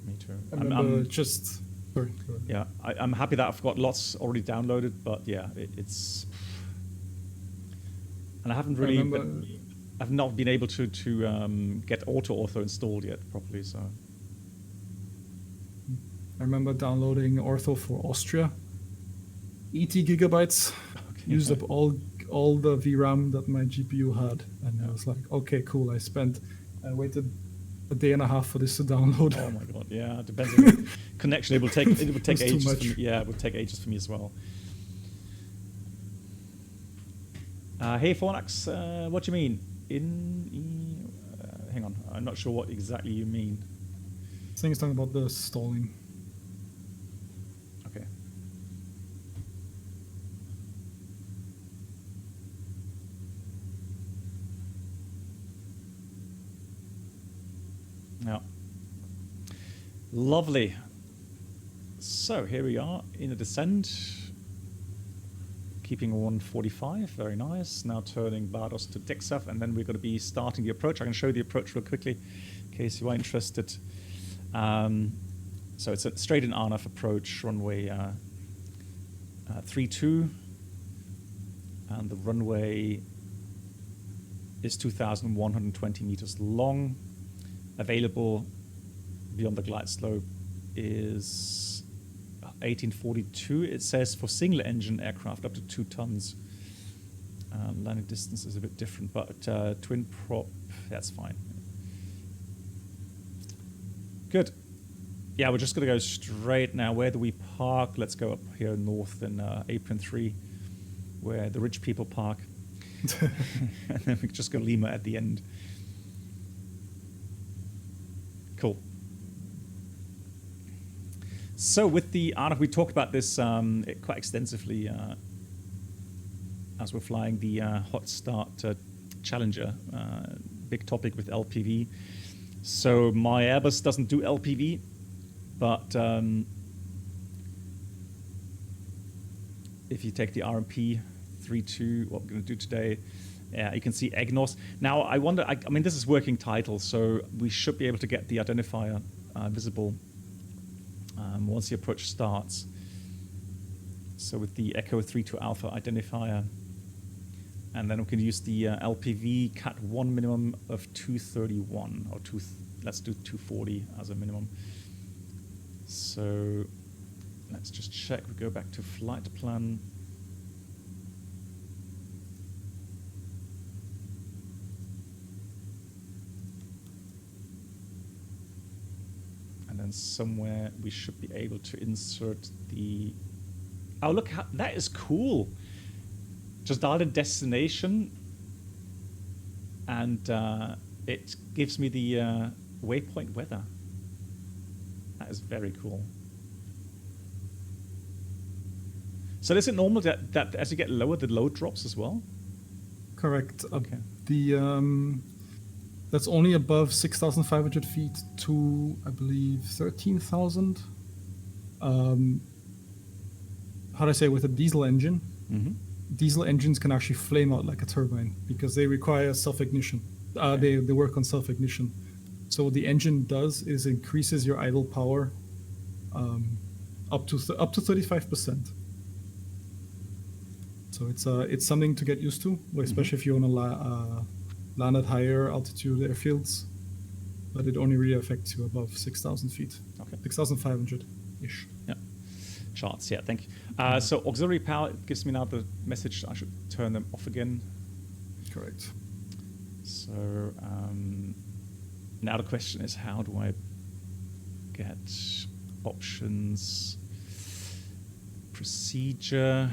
Me too. I remember just... Sorry, go ahead. Yeah, I'm happy that I've got lots already downloaded, but yeah, it's... And I haven't really... I've not been able to get ortho installed yet properly, so... I remember downloading ortho for Austria. 80 gigabytes. Okay. Used up all the VRAM that my GPU had. And I was like, okay, cool. I waited a day and a half for this to download. Oh my god, yeah, it depends on the connection. It would take ages for me. Yeah, it would take ages for me as well. Hey Fornax, what do you mean? Hang on, I'm not sure what exactly you mean. I think it's talking about the stalling. Okay. Yeah. Lovely. So here we are in a descent. Keeping 145, very nice. Now turning Bardos to Dexaf, and then we're going to be starting the approach. I can show you the approach real quickly in case you are interested. So it's a straight in RNAV approach, runway 32, and the runway is 2,120 meters long. Available beyond the glide slope is 1842. It says for single engine aircraft up to 2 tons. Landing distance is a bit different, but twin prop, that's fine. Good. Yeah, we're just going to go straight now. Where do we park? Let's go up here north in Apron 3, where the rich people park. And then we just go Lima at the end. Cool. So with the RNAV, we talked about this quite extensively as we're flying the Hot Start Challenger. Big topic with LPV. So my Airbus doesn't do LPV, but if you take the RMP 32, what we're going to do today, you can see EGNOS. Now, I wonder, I mean, this is working title, so we should be able to get the identifier visible once the approach starts. So with the Echo 32 Alpha identifier, and then we can use the LPV Cat 1 minimum of 231, or let's do 240 as a minimum. So let's just check. We go back to flight plan. And then somewhere we should be able to insert the... Oh, look, that is cool. Just dial in destination, and it gives me the Waypoint weather. That is very cool. So is it normal that as you get lower, the load drops as well? Correct. Okay. That's only above 6,500 feet to, I believe, 13,000. How do I say, with a diesel engine, diesel engines can actually flame out like a turbine because they require self-ignition. They work on self-ignition. So what the engine does is increases your idle power up to 35%. So it's something to get used to, especially if you want to land at higher altitude airfields. But it only really affects you above 6,000 feet. Okay. 6,500-ish. Yeah. Charts, yeah, thank you. So auxiliary power gives me now the message I should turn them off again. Correct. So now the question is, how do I get options? Procedure.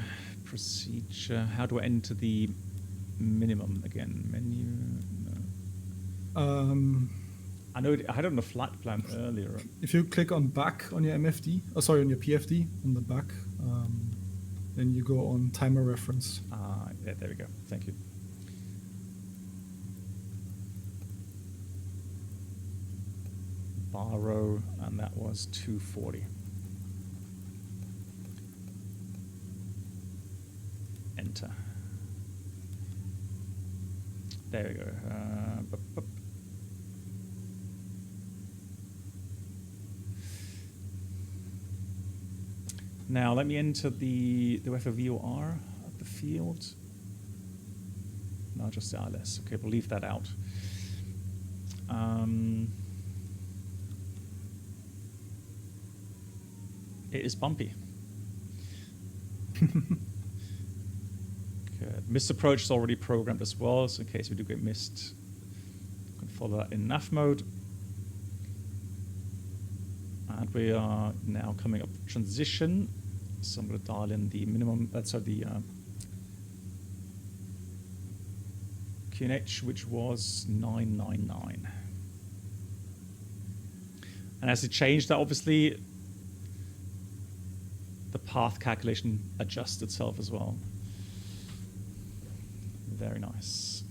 How do I enter the minimum again? Menu. No. I know I had it on the flight plan earlier. If you click on back on your MFD, on your PFD on the back, then you go on timer reference. Yeah, there we go. Thank you. Bar row, and that was 240. Enter. There we go. Now let me enter the whether VOR at the field. No, just the ILS. Okay, we'll leave that out. It is bumpy. Good. Missed approach is already programmed as well, so in case we do get missed, you can follow that in nav mode. And we are now coming up transition. So I'm going to dial in the minimum, the QNH, which was 999. And as it changed, that obviously the path calculation adjusts itself as well. Very nice.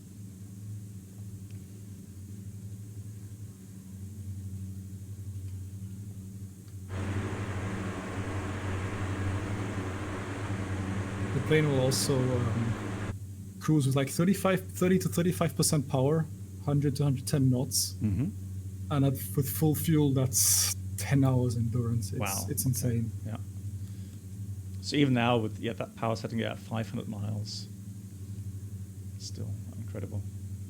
The plane will also cruise with like 30 to 35% power, 100 to 110 knots. And with full fuel, that's 10 hours endurance. Wow. It's insane. Yeah. So even now with that power setting at 500 miles, still incredible.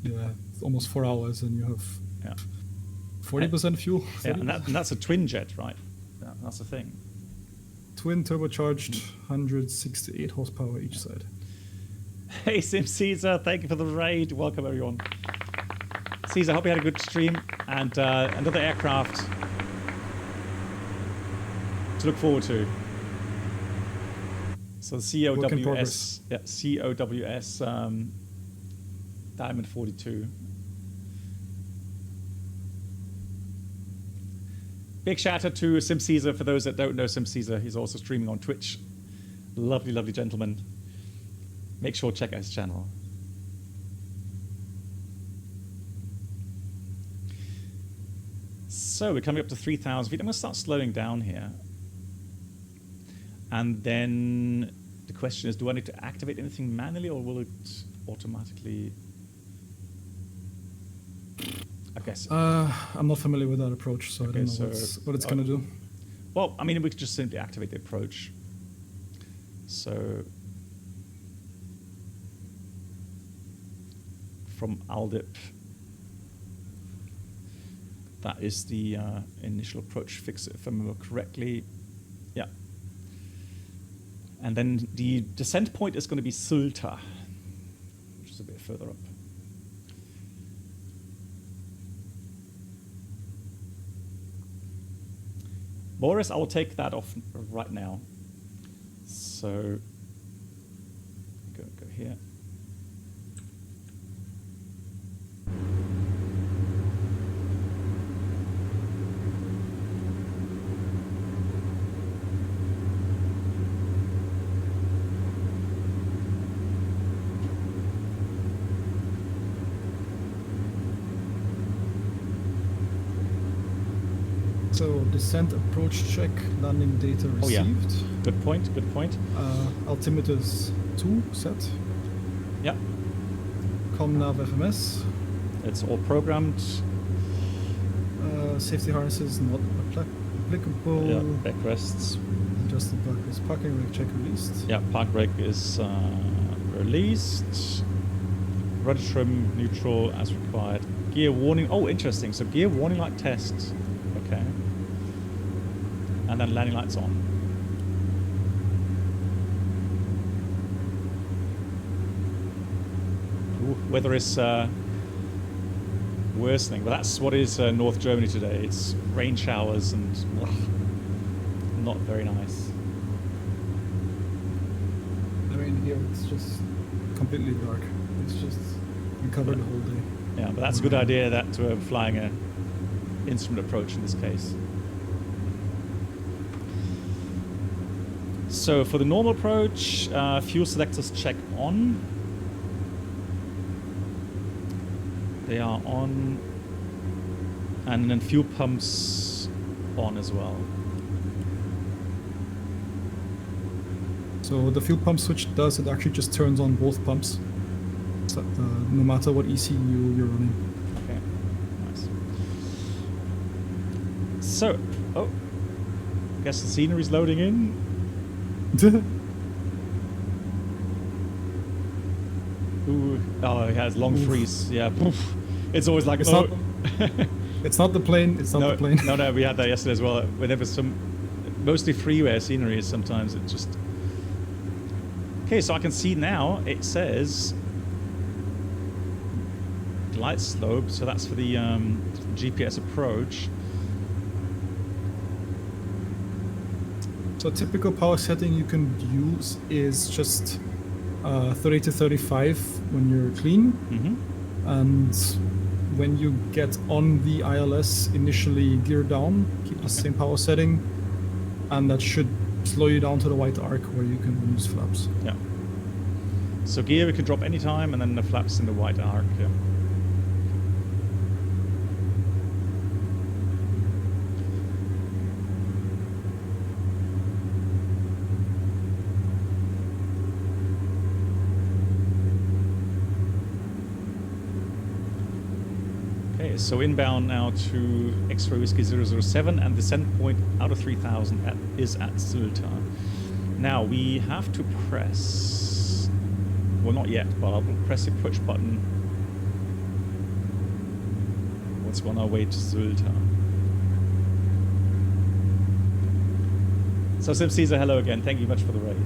Yeah, it's almost 4 hours, and you have 40% fuel. Yeah, and that's a twin jet, right? Yeah, that's the thing. Twin turbocharged, 168 horsepower each side. Hey, Sim Caesar, thank you for the raid. Welcome, everyone. Caesar, I hope you had a good stream, and another aircraft to look forward to. So the COWS, COWS Diamond 42. Big shout out to Sim Caesar. For those that don't know Sim Caesar, he's also streaming on Twitch. Lovely, lovely gentleman. Make sure to check out his channel. So we're coming up to 3,000 feet. I'm going to start slowing down here. And then the question is, do I need to activate anything manually, or will it automatically? I guess. I'm not familiar with that approach, so Okay, I don't know what it's going to do. Well, I mean, we could just simply activate the approach. So from Aldip, that is the initial approach fix, if I remember correctly. Yeah. And then the descent point is going to be Sylt, which is a bit further up. Boris, I will take that off right now. So go here. So descent approach check, landing data Oh, yeah. received. Good point, good point. Altimeters 2 set. Yeah, Comnav FMS. it's all programmed. Safety harnesses not applicable. Yeah, backrests. Adjusted backwards. Parking brake check released. Yeah, park brake is released. Rudder trim neutral as required. Gear warning. Oh, interesting. So gear warning light test. Okay. And then landing lights on. Ooh, weather is worsening, but that's what is North Germany today. It's rain showers and ugh, not very nice. I mean, here it's just completely dark. It's just been covered the whole day. Yeah, but that's a good idea that we're flying a instrument approach in this case. So for the normal approach, fuel selectors check on. They are on. And then fuel pumps on as well. So the fuel pump switch does, it actually just turns on both pumps. So, no matter what ECU you're running. Okay, nice. So, oh, guess the scenery's loading in. Ooh, oh, it has long freeze. Yeah, poof. It's always like It's oh. not. It's not the plane. It's not no, the plane. no, we had that yesterday as well. Whenever mostly freeware scenery is sometimes it just. Okay, so I can see now. It says glide slope, so that's for the GPS approach. So typical power setting you can use is just 30 to 35 when you're clean, and when you get on the ILS, initially gear down, keep the same power setting, and that should slow you down to the white arc where you can use flaps. Yeah. So gear we can drop anytime, and then the flaps in the white arc. Yeah. So inbound now to X-ray Whiskey 007, and descent point out of 3000 is at Sylt. Now we have to press, well not yet, but I'll press the push button once we're on our way to Sylt. So Sim Caesar, hello again, thank you much for the raid.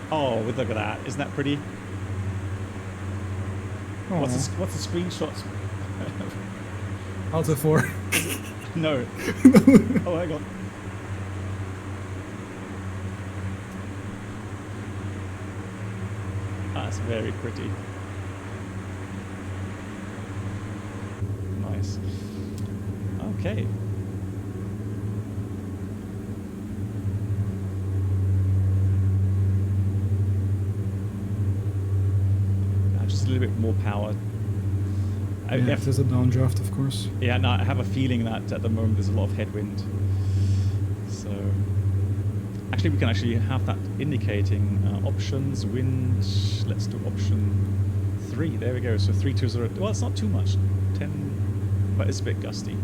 Oh, look at that, isn't that pretty? What's the screenshot? Alta 4. No. Oh, hang on. That's very pretty. Nice. Okay. Just a little bit more power. Yeah, if there's a downdraft, of course. Yeah, no, I have a feeling that at the moment there's a lot of headwind. So, actually, we can actually have that indicating options, wind. Let's do option 3. There we go. So 320. Well, it's not too much. 10, but it's a bit gusty.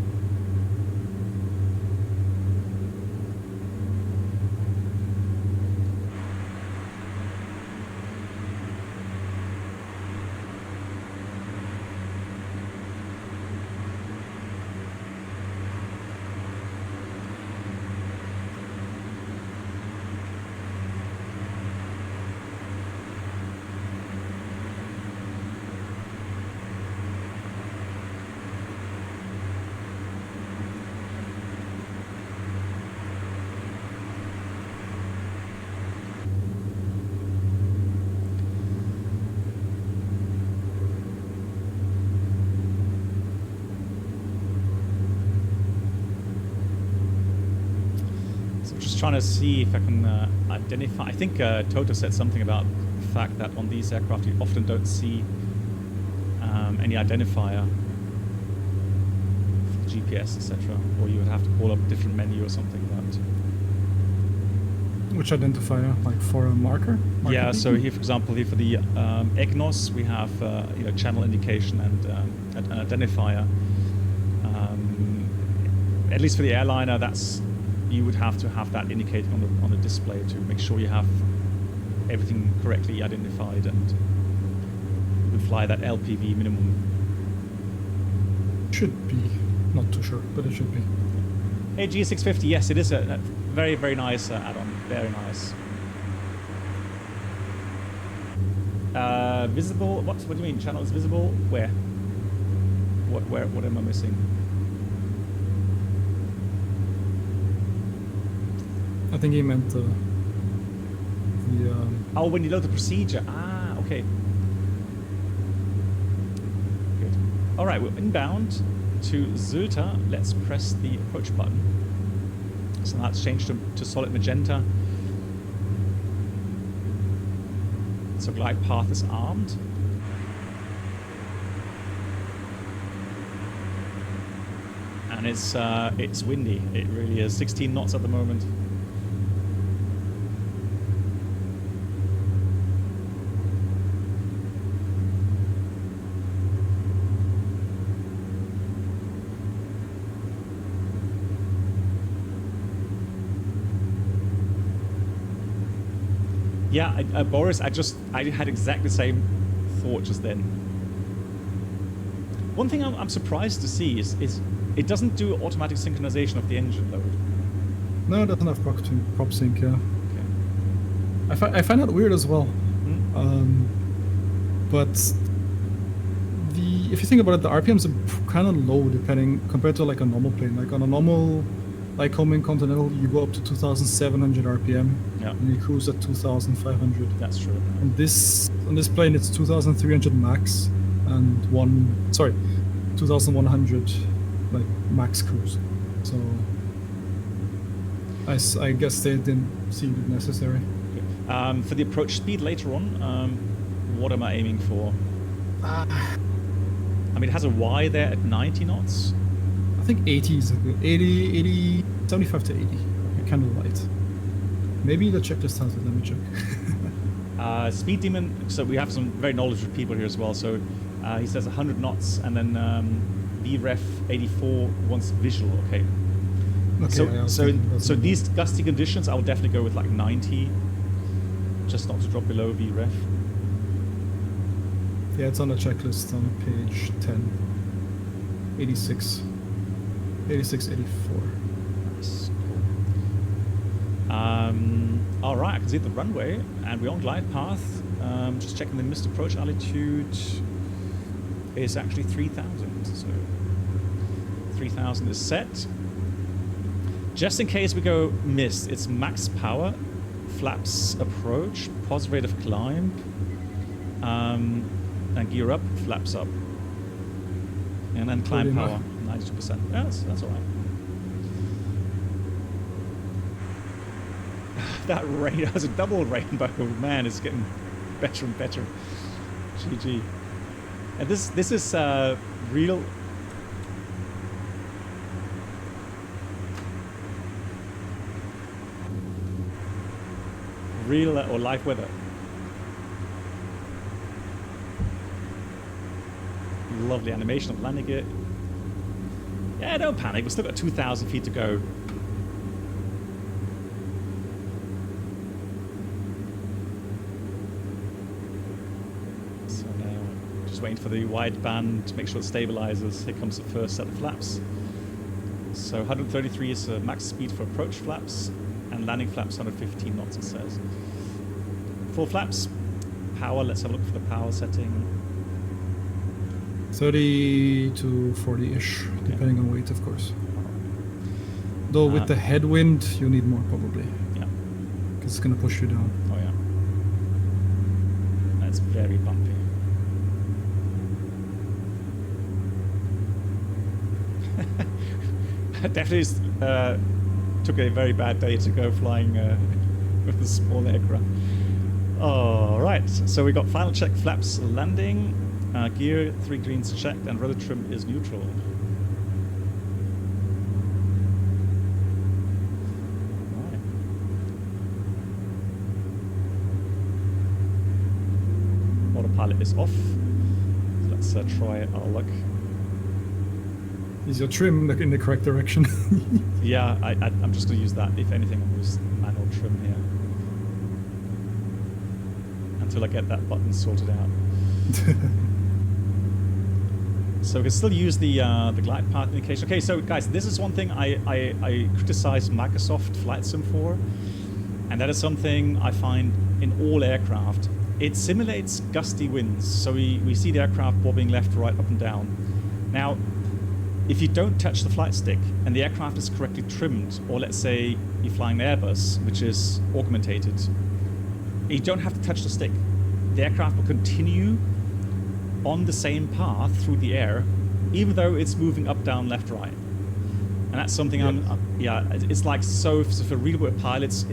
Trying to see if I can identify. I think Toto said something about the fact that on these aircraft you often don't see any identifier for GPS, etc. Or you would have to call up a different menu or something. But Which identifier? Like for a marker? yeah, so here, for example, here for the EGNOS, we have channel indication and an identifier. At least for the airliner, you would have to have that indicated on the display to make sure you have everything correctly identified and you can fly that LPV minimum. Should be. Not too sure, but it should be. G650, yes, it is a very, very nice add-on. Very nice. Visible? What do you mean? Channel is visible? Where? What am I missing? I think he meant the oh, when you load the procedure. Ah, okay. Good. All right, we're inbound to Sylt. Let's press the approach button. So that's changed to solid magenta. So glide path is armed. And it's windy. It really is. 16 knots at the moment. Yeah, Boris, I had exactly the same thought just then. One thing I'm surprised to see is it doesn't do automatic synchronization of the engine load. No, it doesn't have prop sync, yeah. Okay. I find that weird as well. But if you think about it, the RPMs are kind of low compared to like a normal plane. Like on a normal, like homing Continental, you go up to 2,700 RPM, yeah, and you cruise at 2,500. That's true. On this plane, it's 2,300 max and 2,100 like max cruise. So I guess they didn't see it necessary. Okay. For the approach speed later on, what am I aiming for? I mean, it has a Y there at 90 knots. I think 80 is a good 80, 75 to 80. Okay. Kind of light. Maybe the checklist has it. Let me check. Speed Demon. So we have some very knowledgeable people here as well. So he says 100 knots, and then VREF 84 wants visual. Okay. So these gusty conditions, I would definitely go with like 90, just not to drop below VREF. Yeah, it's on the checklist on page 10. 86, 84. Nice. All right, I can see the runway, and we're on glide path. Just checking the missed approach altitude is actually 3,000. So 3,000 is set. Just in case we go missed, it's max power, flaps approach, positive rate of climb, and gear up, flaps up, and then climb power, 92%. Yeah, that's all right. That rain, that was a double rainbow. Man, it's getting better and better. GG. And this is real. Real or live weather. Lovely animation of landing it. Yeah, don't panic. We've still got 2,000 feet to go. So now, just waiting for the wideband to make sure it stabilizes. Here comes the first set of flaps. So 133 is max speed for approach flaps, and landing flaps 115 knots, it says. Full flaps. Power, let's have a look for the power setting. 30 to 40-ish, depending on weight, of course. Though with the headwind, you need more probably. Yeah. Because it's going to push you down. Oh yeah. That's very bumpy. Definitely took a very bad day to go flying with a small aircraft. All right, so we got final check, flaps, landing. Gear, 3 greens checked, and rudder trim is neutral. is off. So let's try our luck. Is your trim in the correct direction? Yeah, I'm just going to use that. If anything, I'm going to use manual trim here. Until I get that button sorted out. So we can still use the glide path indication. Okay, so guys, this is one thing I criticize Microsoft Flight Sim for. And that is something I find in all aircraft. It simulates gusty winds. So we see the aircraft bobbing left, right, up and down. Now, if you don't touch the flight stick and the aircraft is correctly trimmed, or let's say you're flying an Airbus, which is augmented, you don't have to touch the stick. The aircraft will continue on the same path through the air, even though it's moving up, down, left, right. And that's something it's like, so for real world pilots,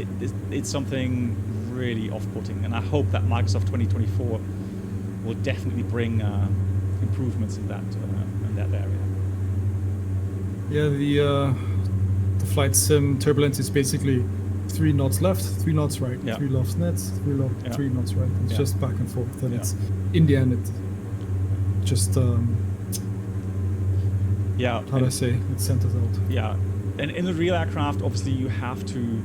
it's something really off-putting. And I hope that Microsoft 2024 will definitely bring improvements in that area. Yeah, the flight sim turbulence is basically 3 knots left, 3 knots right, 3 knots nets, 3 knots right. It's just back and forth, and it's in the end it just how do I say, it centers out. Yeah, and in a real aircraft, obviously you have to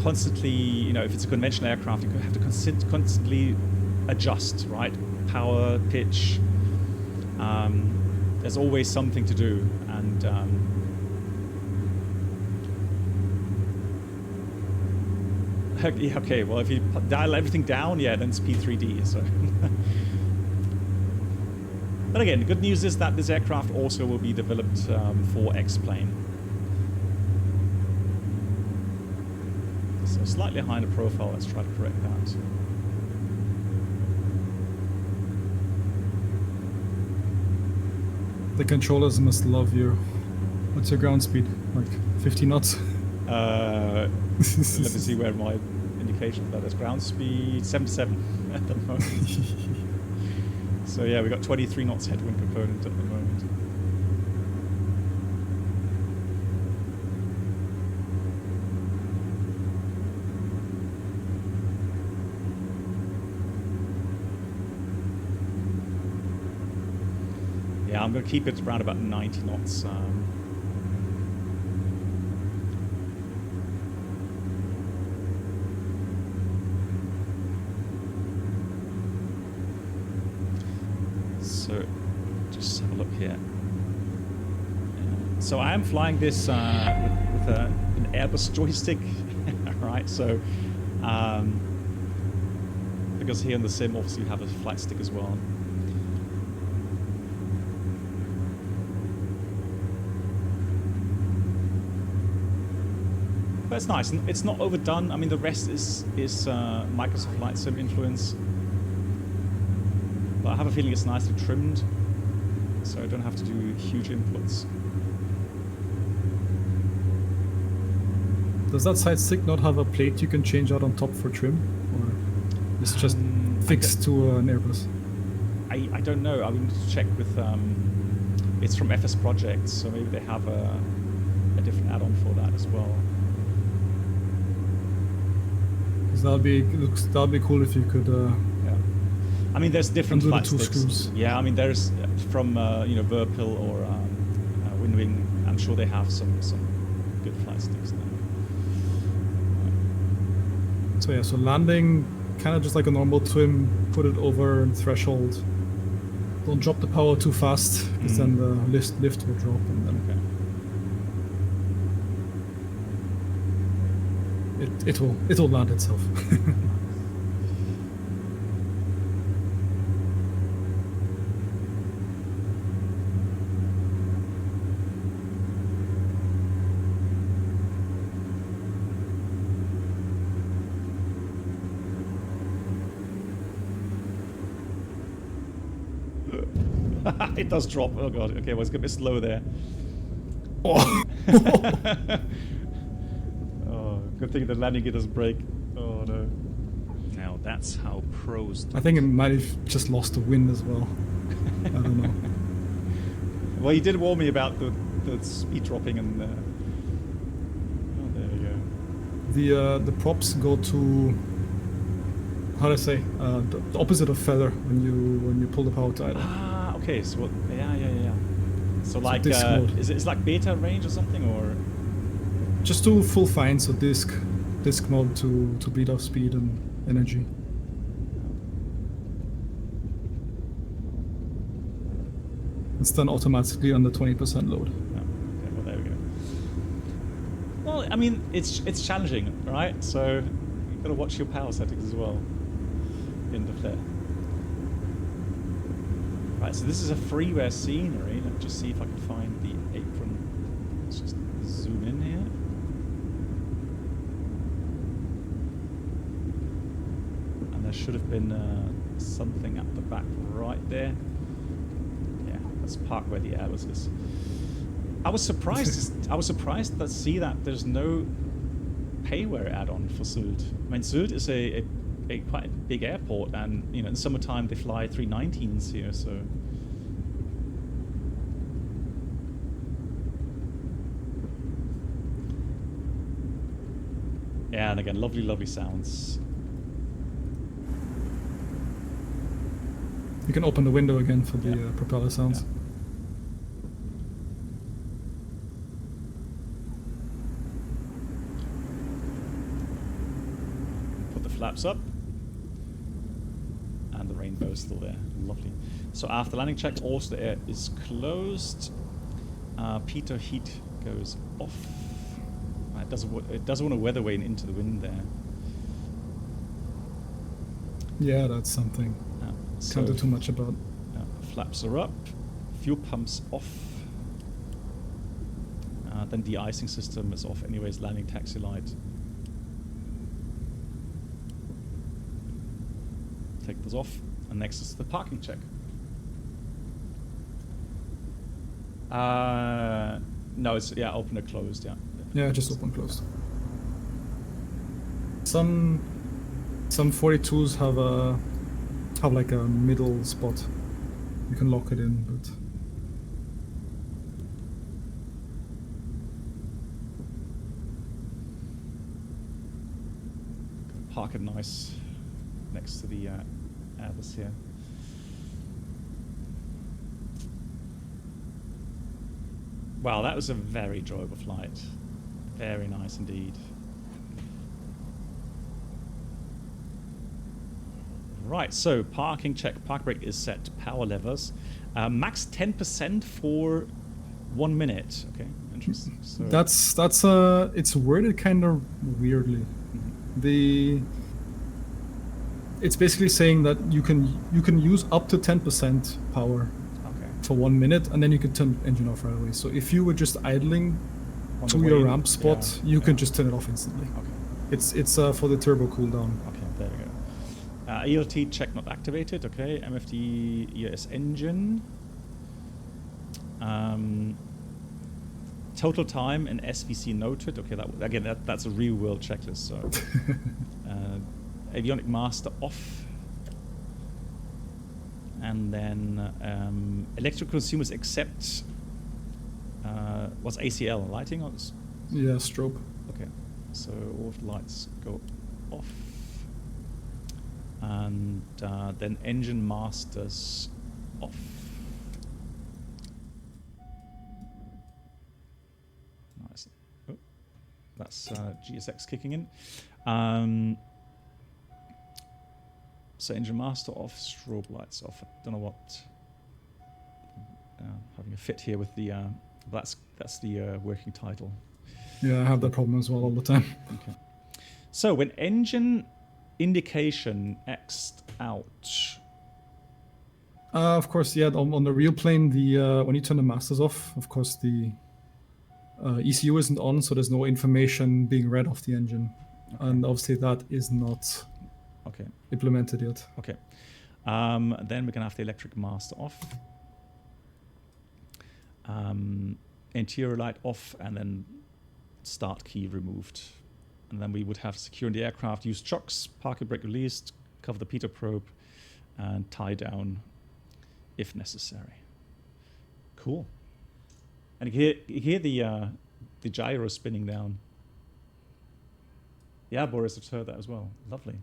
constantly, you know, if it's a conventional aircraft, you have to constantly adjust, right? Power, pitch. There's always something to do, and okay, well, if you dial everything down, then it's P3D. So, but again, the good news is that this aircraft also will be developed for X-plane. So slightly higher in the profile. Let's try to correct that. The controllers must love you. What's your ground speed? Like 50 knots? Let me see where my indication for that is. Ground speed 77 at the moment. So yeah, we got 23 knots headwind component at the moment. Yeah, I'm going to keep it around about 90 knots. So, just have a look here. So I am flying this with an Airbus joystick, right? So, because here in the sim, obviously you have a flight stick as well. But it's nice. It's not overdone. I mean, the rest is Microsoft Flight Sim influence. But I have a feeling it's nicely trimmed, so I don't have to do huge inputs. Does that side stick not have a plate you can change out on top for trim? Or it's just fixed to an Airbus? I don't know. I will need to check with... it's from FS Projects, so maybe they have a different add-on for that as well. That'd be cool if you could. I mean, there's different flight the 2 sticks. screws. Yeah, I mean, there's from Verpil or Windwing. I'm sure they have some good flight sticks there. So yeah, so landing kind of just like a normal twin. Put it over threshold. Don't drop the power too fast, because then the lift will drop, and then. Okay. It will land itself. It does drop. Oh god. Okay, well, it's a bit slow there. Oh. Good thing the landing gear doesn't break. Oh no. Now that's how pros do. I think it might have just lost the wind as well. I don't know. Well, you did warn me about the speed dropping and. Oh, there we go. The props go to how do I say, the opposite of feather when you pull the power to idle. Ah, okay. So what? Yeah. So like, disc mode. it's like beta range or something, or Just do full fine, so disc mode to beat off speed and energy. It's done automatically under 20% load. no. Okay, well there we go. Well, I mean, it's challenging, right? So you've got to watch your power settings as well in the flare. Right, so this is a freeware scenery. Let me just see if I can find the apron. Let's just zoom in here. And there should have been something at the back right there. Yeah, that's park where the Airbus is. I was surprised. I was surprised to see that there's no payware add-on for Sylt. I mean, Sylt is a quite a big airport, and you know, in summertime they fly 319s here, so. Yeah, and again, lovely sounds. You can open the window again for the propeller sounds. Yeah. Put the flaps up. And the rainbow is still there. Lovely. So after landing check, also the air is closed. Pitot heat goes off. It doesn't want to weather vane into the wind there. Yeah, that's something. Can't do too much about. Flaps are up. Fuel pumps off. Then de-icing system is off anyways. Landing taxi light. Take those off. And next is the parking check. No, it's open or closed. Yeah, just open closed. Some 42s have like a middle spot. You can lock it in, but park it nice next to the Airbus here. Wow, that was a very enjoyable flight. Very nice indeed. Right, so parking check. Park brake is set. Power levers. Max 10% for 1 minute. Okay, interesting. So that's it's worded kind of weirdly. It's basically saying that you can use up to 10% power for 1 minute, and then you can turn the engine off right away. So if you were just idling to your ramp spot, you can just turn it off instantly. Okay. It's for the turbo cooldown. Okay, there we go. ELT check not activated. Okay, MFD ES engine. Total time and SVC noted. Okay, that's a real world checklist. So avionic master off. And then electrical consumers except what's ACL lighting on this? Yeah, strobe. Okay, so all of the lights go off, and then engine masters off. Nice. Oh, that's GSX kicking in. So engine master off, strobe lights off. I don't know what. Having a fit here with the. That's the working title. Yeah, I have that problem as well all the time. Okay. So when engine indication X'd out. Of course, yeah. On the real plane, when you turn the masters off, of course the ECU isn't on, so there's no information being read off the engine, and obviously that is not. Okay. Implemented yet. Okay. Then we're gonna have the electric master off. Interior light off, and then start key removed. And then we would have securing the aircraft, use chocks, parking brake released, cover the pitot probe, and tie down if necessary. Cool. And you hear the gyro spinning down. Yeah, Boris, I've heard that as well. Lovely.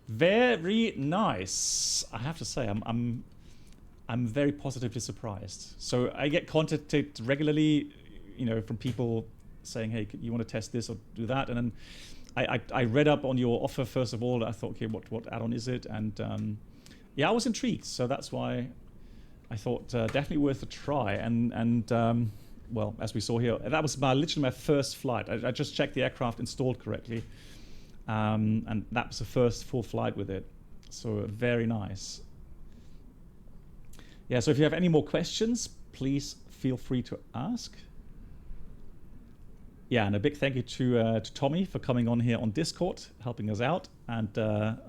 Very nice. I have to say, I'm very positively surprised. So I get contacted regularly, you know, from people saying, "Hey, you want to test this or do that?" And then I read up on your offer first of all. I thought, okay, what add-on is it? And yeah, I was intrigued. So that's why I thought definitely worth a try. And well, as we saw here, that was literally my first flight. I just checked the aircraft installed correctly. And that was the first full flight with it. So very nice. Yeah, so if you have any more questions, please feel free to ask. Yeah, and a big thank you to Tommy for coming on here on Discord, helping us out and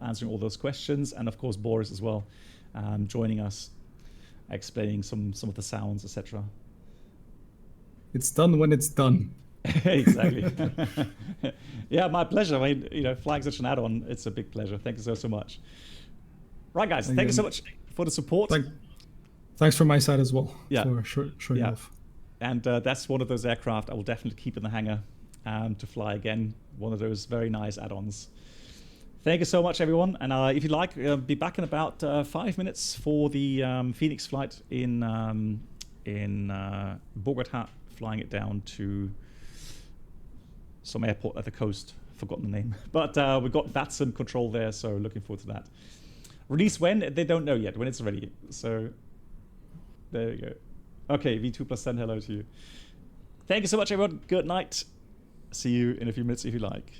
answering all those questions. And of course, Boris as well, joining us, explaining some of the sounds, etc. It's done when it's done. Exactly. Yeah, my pleasure. I mean, you know, flying such an add-on, it's a big pleasure. Thank you so much. Right, guys, thank you so much for the support. Thanks from my side as well. Yeah. For showing off. And that's one of those aircraft I will definitely keep in the hangar to fly again. One of those very nice add-ons. Thank you so much, everyone. And if you like, be back in about 5 minutes for the Phoenix flight in Bogota, flying it down to some airport at the coast. Forgotten the name. But we've got VATS control there, so looking forward to that. Release when? They don't know yet, when it's ready. So there you go. Okay, V2+10, hello to you. Thank you so much, everyone. Good night. See you in a few minutes if you like.